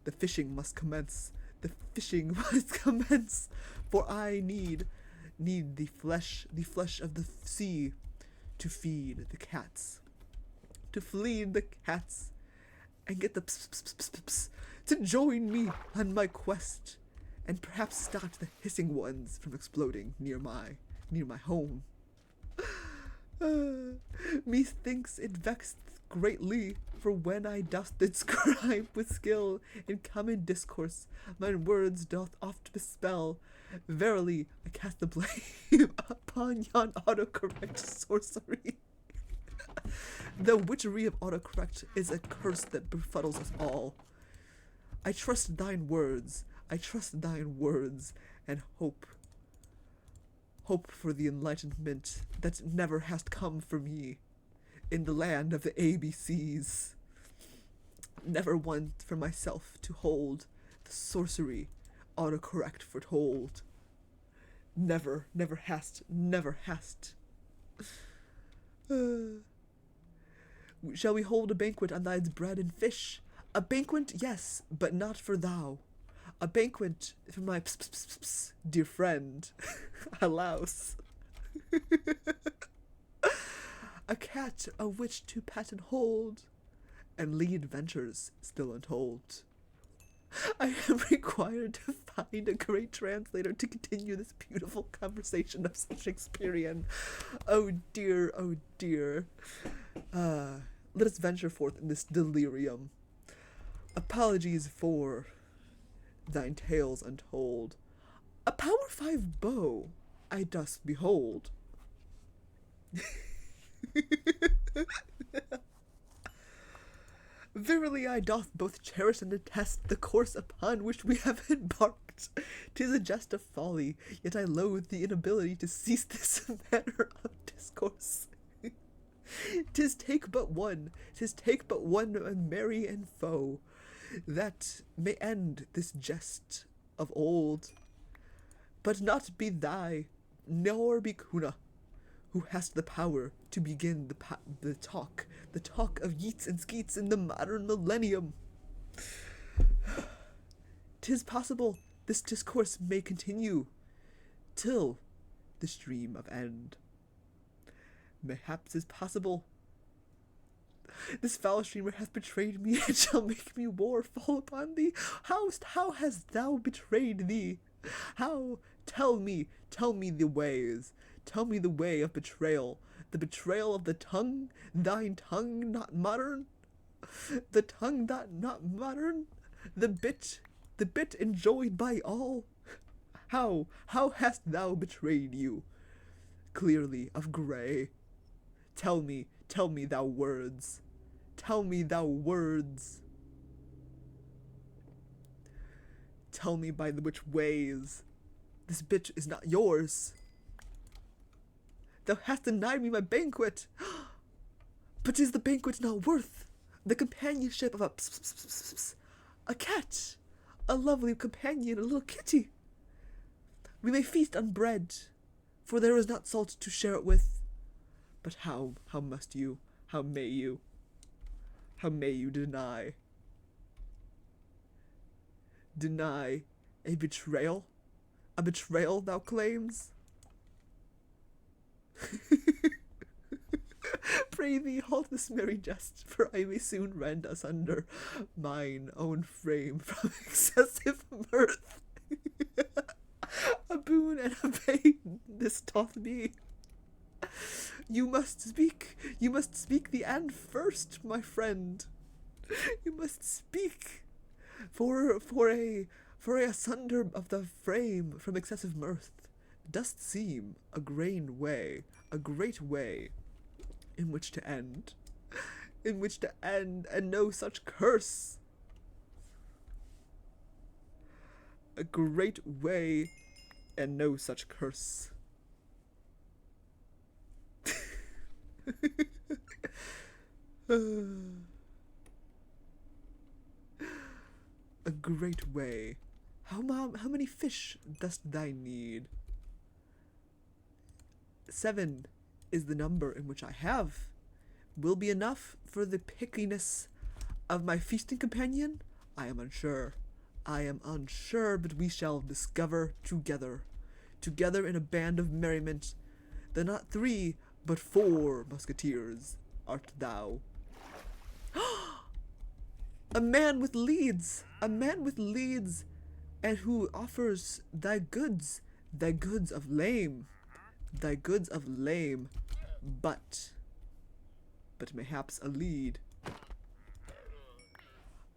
the fishing must commence. For I need the flesh of the sea to feed the cats. And get the pss to join me on my quest, and perhaps stop the hissing ones from exploding near my home. Methinks it vexed greatly, for when I dost describe with skill in common discourse, mine words doth oft bespell. Verily, I cast the blame upon yon autocorrect sorcery. The witchery of autocorrect is a curse that befuddles us all. I trust thine words, and hope for the enlightenment that never hast come for me in the land of the ABCs. Never want for myself to hold the sorcery autocorrect foretold. Never hast. Shall we hold a banquet on thy bread and fish? A banquet, yes, but not for thou. A banquet for my dear friend, a louse. A cat of which to pet and hold, and lead ventures still untold. I am required to find a great translator to continue this beautiful conversation of Shakespearean. Oh dear, oh dear. Let us venture forth in this delirium. Apologies for thine tales untold. A power 5 bow I dost behold. Verily I doth both cherish and detest the course upon which we have embarked. 'Tis a jest of folly, yet I loathe the inability to cease this manner of discourse. 'Tis take but one, a merry and foe, that may end this jest of old. But not be thy, nor be Kuna, who hast the power to begin the talk of yeats and skeets in the modern millennium. 'Tis possible this discourse may continue till the stream of end. Mayhaps 'tis possible this foul streamer hath betrayed me, and shall make me war fall upon thee. How hast thou betrayed thee? How? Tell me the ways. Tell me the way of betrayal, the betrayal of the tongue, thine tongue not modern, the tongue that not modern, the bit enjoyed by all. How hast thou betrayed you? Clearly of grey. Tell me thou words. Tell me thou words. Tell me by the which ways. This bitch is not yours. Thou hast denied me my banquet. But is the banquet not worth the companionship of a cat? A lovely companion, a little kitty. We may feast on bread, for there is not salt to share it with. But how must you, how may you deny a betrayal thou claims? Pray thee, halt this merry jest, for I may soon rend asunder mine own frame from excessive mirth. A boon and a bane this doth be. You must speak the end first, my friend. You must speak, for a asunder of the frame from excessive mirth dost seem a great way in which to end, and no such curse. A great way, and no such curse. A great way. How many fish dost thou need? 7 is the number in which I have. Will be enough for the pickiness of my feasting companion? I am unsure, but we shall discover together in a band of merriment, that not 3, but 4 musketeers art thou. A man with leads, and who offers thy goods of lame, but mayhaps a lead.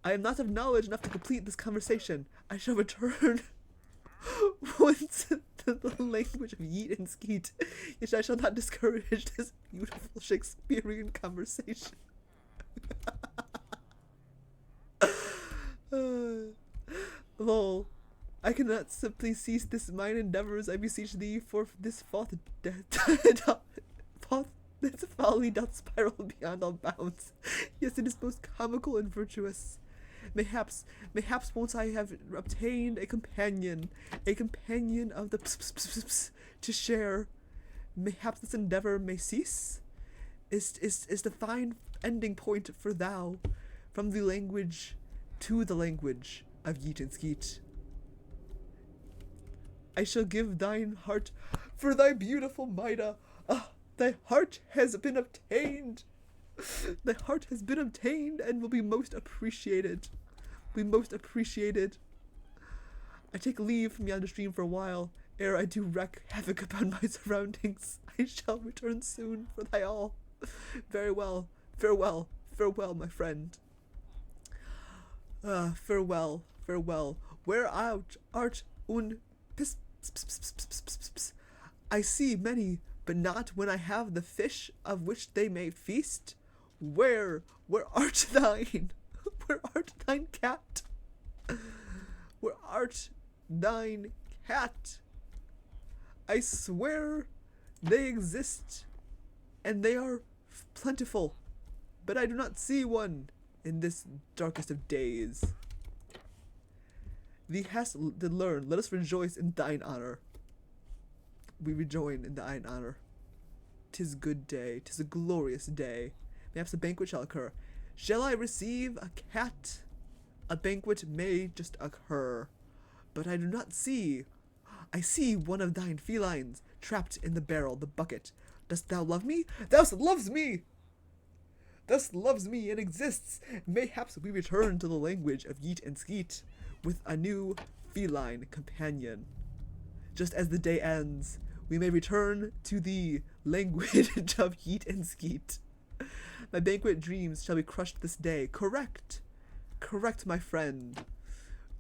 I am not of knowledge enough to complete this conversation. I shall return once to the language of Yeet and Skeet, yet I shall not discourage this beautiful Shakespearean conversation. Lol, I cannot simply cease this mine endeavors, I beseech thee, for this this folly doth spiral beyond all bounds. Yes, it is most comical and virtuous. Mayhaps once I have obtained a companion of the to share, mayhaps this endeavor may cease. Is the fine ending point for thou, from the language to the language of Yeet and Skeet. I shall give thine heart for thy beautiful Maida. Ah, thy heart has been obtained. Thy heart has been obtained and will be most appreciated. I take leave from yonder stream for a while, ere I do wreak havoc upon my surroundings. I shall return soon for thy all. Very well, farewell, my friend. Farewell. Where art un pis. I see many, but not when I have the fish of which they may feast. Where art thine? Where art thine cat? Where art thine cat? I swear they exist, and they are plentiful, but I do not see one in this darkest of days. Thee hast to learn, let us rejoice in thine honor. We rejoin in thine honor. 'Tis good day, 'tis a glorious day. Perhaps a banquet shall occur. Shall I receive a cat? A banquet may just occur, but I do not see. I see one of thine felines trapped in the barrel, the bucket. Dost thou love me? Thou loves me! Thus loves me and exists. Mayhaps we return to the language of Yeet and Skeet with a new feline companion. Just as the day ends, we may return to the language of Yeet and Skeet. My banquet dreams shall be crushed this day. Correct. Correct, my friend.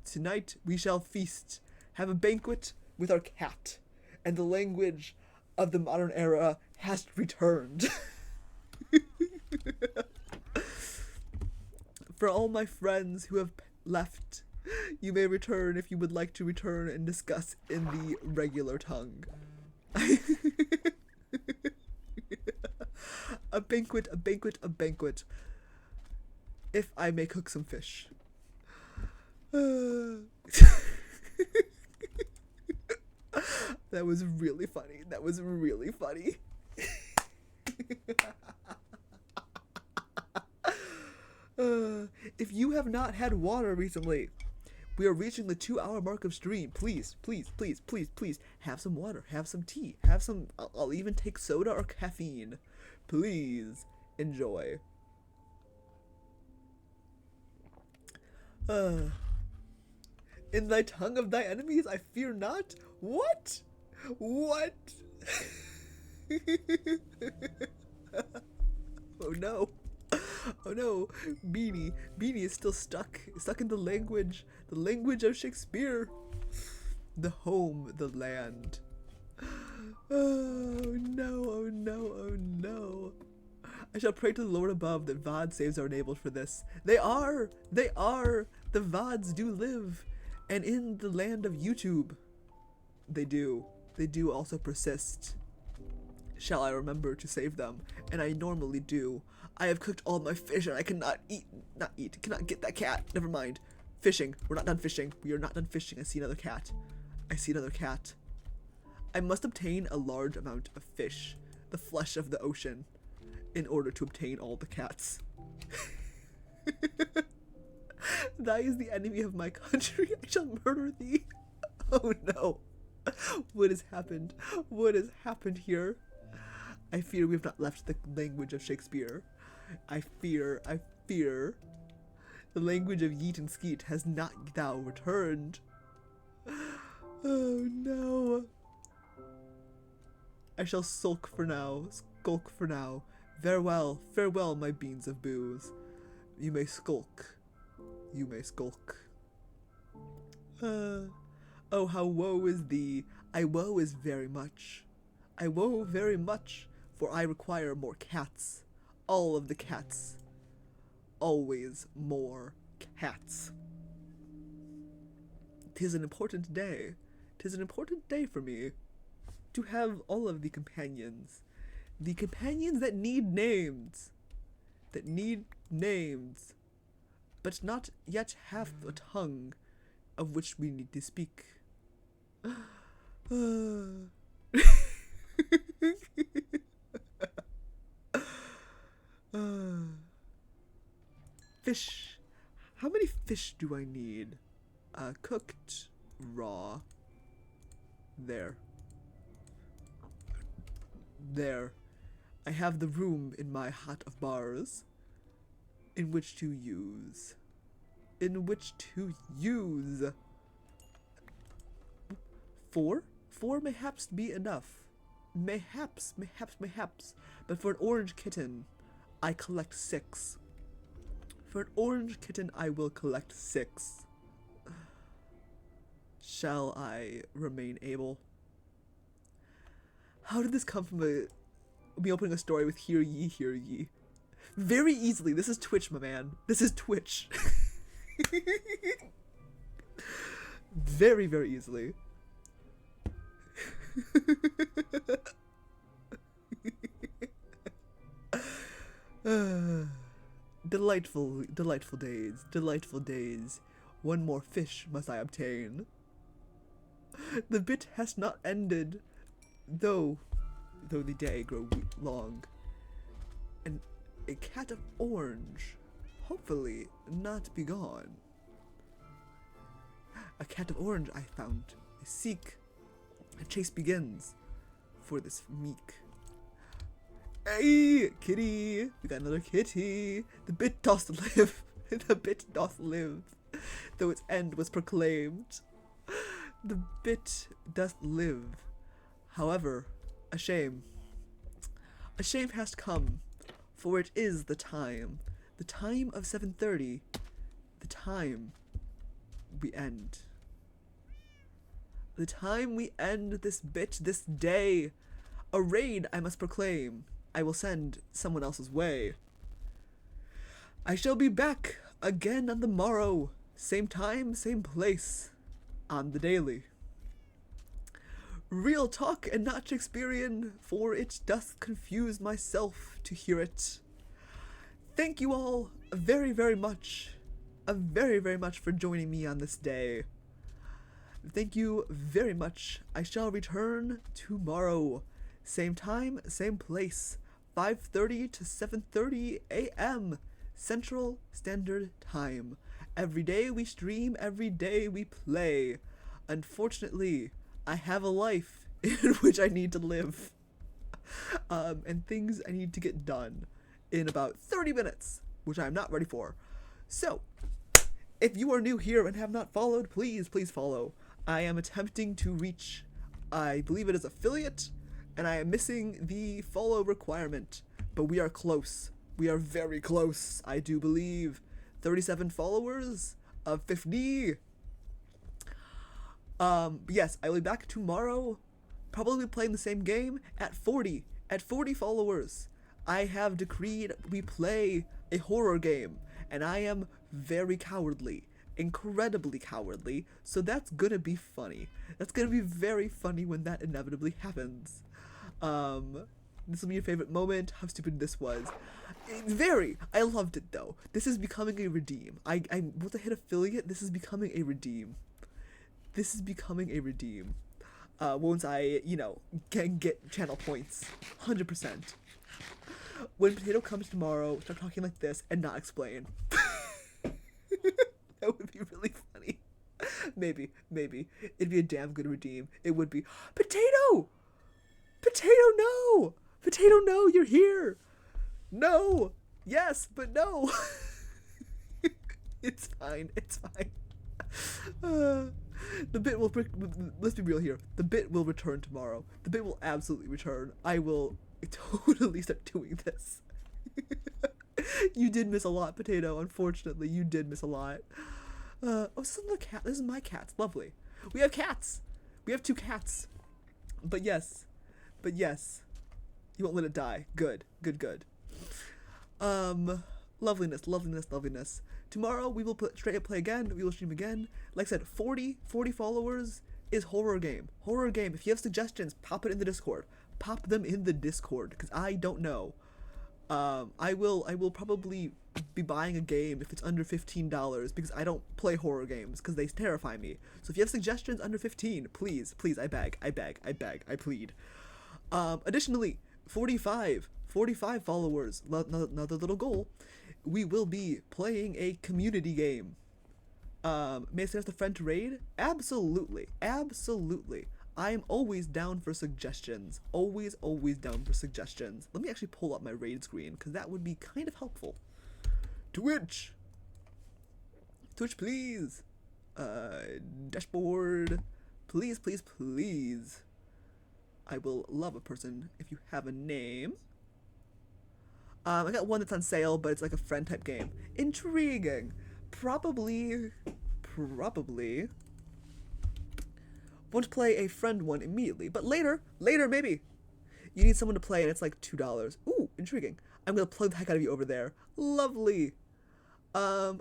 Tonight we shall feast, have a banquet with our cat, and the language of the modern era has returned. For all my friends who have left, you may return if you would like to return and discuss in the regular tongue. A banquet, a banquet, a banquet. If I may cook some fish. That was really funny. That was really funny. If you have not had water recently, we are reaching the 2-hour mark of stream. Please, please, please, please, please, have some water, have some tea, have some, I'll even take soda or caffeine. Please, enjoy. In thy tongue of thy enemies I fear not? What? What? Oh no. Oh no, Beanie is still stuck in the language of Shakespeare. The home, the land. Oh no, oh no, oh no. I shall pray to the Lord above that VOD saves are enabled for this. They are! The VODs do live. And in the land of YouTube, they do also persist. Shall I remember to save them? And I normally do. I have cooked all my fish and I cannot get that cat. Never mind. Fishing. We're not done fishing. We are not done fishing. I see another cat. I must obtain a large amount of fish, the flesh of the ocean, in order to obtain all the cats. Thy is the enemy of my country. I shall murder thee. Oh no. What has happened? What has happened here? I fear we have not left the language of Shakespeare. I fear the language of Yeet and Skeet has not thou returned. Oh no. I shall skulk for now. Farewell, my beans of booze. You may skulk. Oh, how woe is thee. I woe is very much. For I require more cats. All of the cats. Always more cats. 'Tis an important day. 'Tis an important day for me to have all of the companions. The companions that need names. But not yet have a tongue of which we need to speak. Fish. How many fish do I need? Cooked, raw. There. I have the room in my hut of bars in which to use. Four mayhaps be enough. Mayhaps. But for an orange kitten, I collect 6. For an orange kitten, I will collect 6. Shall I remain able? How did this come from me opening a story with hear ye? Very easily. This is Twitch, my man. This is Twitch. Very, very easily. Delightful days. One more fish must I obtain. The bit has not ended, though the day grow long. And a cat of orange, hopefully not be gone. A cat of orange I found. I seek. A chase begins for this meek. Hey, kitty! We got another kitty. The bit doth live. The bit doth live, though its end was proclaimed. The bit doth live. However, a shame. A shame has come, for it is the time of 7:30, the time we end. The time we end this this day. A raid I must proclaim. I will send someone else's way. I shall be back again on the morrow, same time, same place, on the daily. Real talk and not Shakespearean, for it doth confuse myself to hear it. Thank you all very, very much, very, very much for joining me on this day. Thank you very much. I shall return tomorrow, same time, same place, 5:30 to 7:30 a.m. Central Standard Time. Every day we stream, every day we play. Unfortunately, I have a life in which I need to live. And things I need to get done in about 30 minutes, which I'm not ready for. So, if you are new here and have not followed, please follow. I am attempting to reach, I believe it is affiliate, and I am missing the follow requirement, but we are close. We are very close, I do believe. 37 followers of 50. Yes, I will be back tomorrow, probably playing the same game at 40 followers. I have decreed we play a horror game, and I am very cowardly, incredibly cowardly, so that's gonna be funny. That's gonna be very funny when that inevitably happens. This will be your favorite moment, how stupid this was. Very! I loved it though. This is becoming a redeem. Once I hit affiliate, this is becoming a redeem. This is becoming a redeem. Once I, can get channel points. 100%. When Potato comes tomorrow, start talking like this and not explain. That would be really funny. Maybe. It'd be a damn good redeem. It would be, Potato! Potato, no! Potato, no, you're here! No! Yes, but no! It's fine. The bit will, let's be real here, the bit will return tomorrow. The bit will absolutely return. I will totally start doing this. You did miss a lot, Potato, unfortunately. You did miss a lot. Oh, this is the cat. This is my cats. Lovely. We have cats. We have 2 cats. But yes. You won't let it die. Good. Loveliness. Tomorrow we will straight up play again. We will stream again. Like I said, 40 followers is horror game. If you have suggestions, pop it in the Discord. Pop them in the Discord, because I don't know. I will probably be buying a game if it's under $15, because I don't play horror games because they terrify me. So if you have suggestions under 15, please, I beg, I plead. Additionally, 45 followers, another little goal. We will be playing a community game. May I suggest a friend to raid? Absolutely. I am always down for suggestions. Always down for suggestions. Let me actually pull up my raid screen, because that would be kind of helpful. Twitch, please. Dashboard. Please. I will love a person if you have a name. I got one that's on sale, but it's like a friend type game. Intriguing. Probably won't play a friend one immediately, but later maybe. You need someone to play and it's like $2. Ooh, intriguing. I'm gonna plug the heck out of you over there. Lovely. I've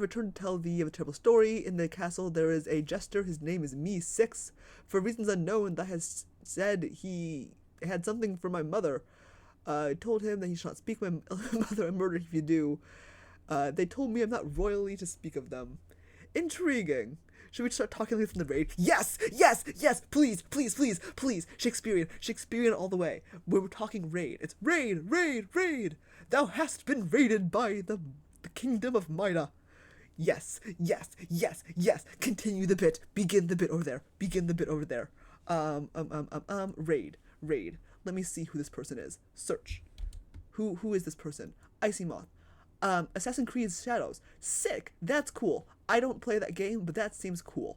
returned to tell thee of a terrible story. In the castle there is a jester, his name is Me6. For reasons unknown, that has said he had something for my mother. I told him that he shall not speak my mother and murder if you do. They told me I'm not royally to speak of them. Intriguing. Should we start talking from the raid? Yes, please. Shakespearean all the way. When we're talking raid, it's raid. Thou hast been raided by the kingdom of Mida. Yes. Continue the bit. Begin the bit over there. Raid. Let me see who this person is. Search. Who is this person? Icy Moth. Assassin's Creed Shadows. Sick. That's cool. I don't play that game, but that seems cool.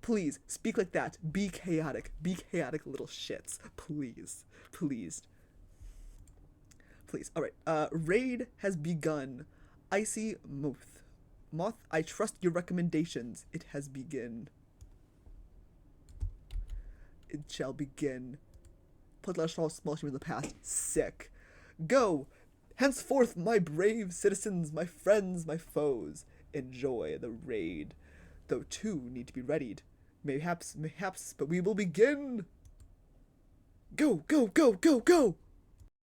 Please speak like that. Be chaotic. Be chaotic, little shits. Please, please, please. All right. Raid has begun. Icy Moth. I trust your recommendations. It has begun. It shall begin. Put less small stream in the past. Sick. Go. Henceforth, my brave citizens, my friends, my foes, enjoy the raid. Though two need to be readied. Mayhaps, but we will begin. Go, go, go, go, go!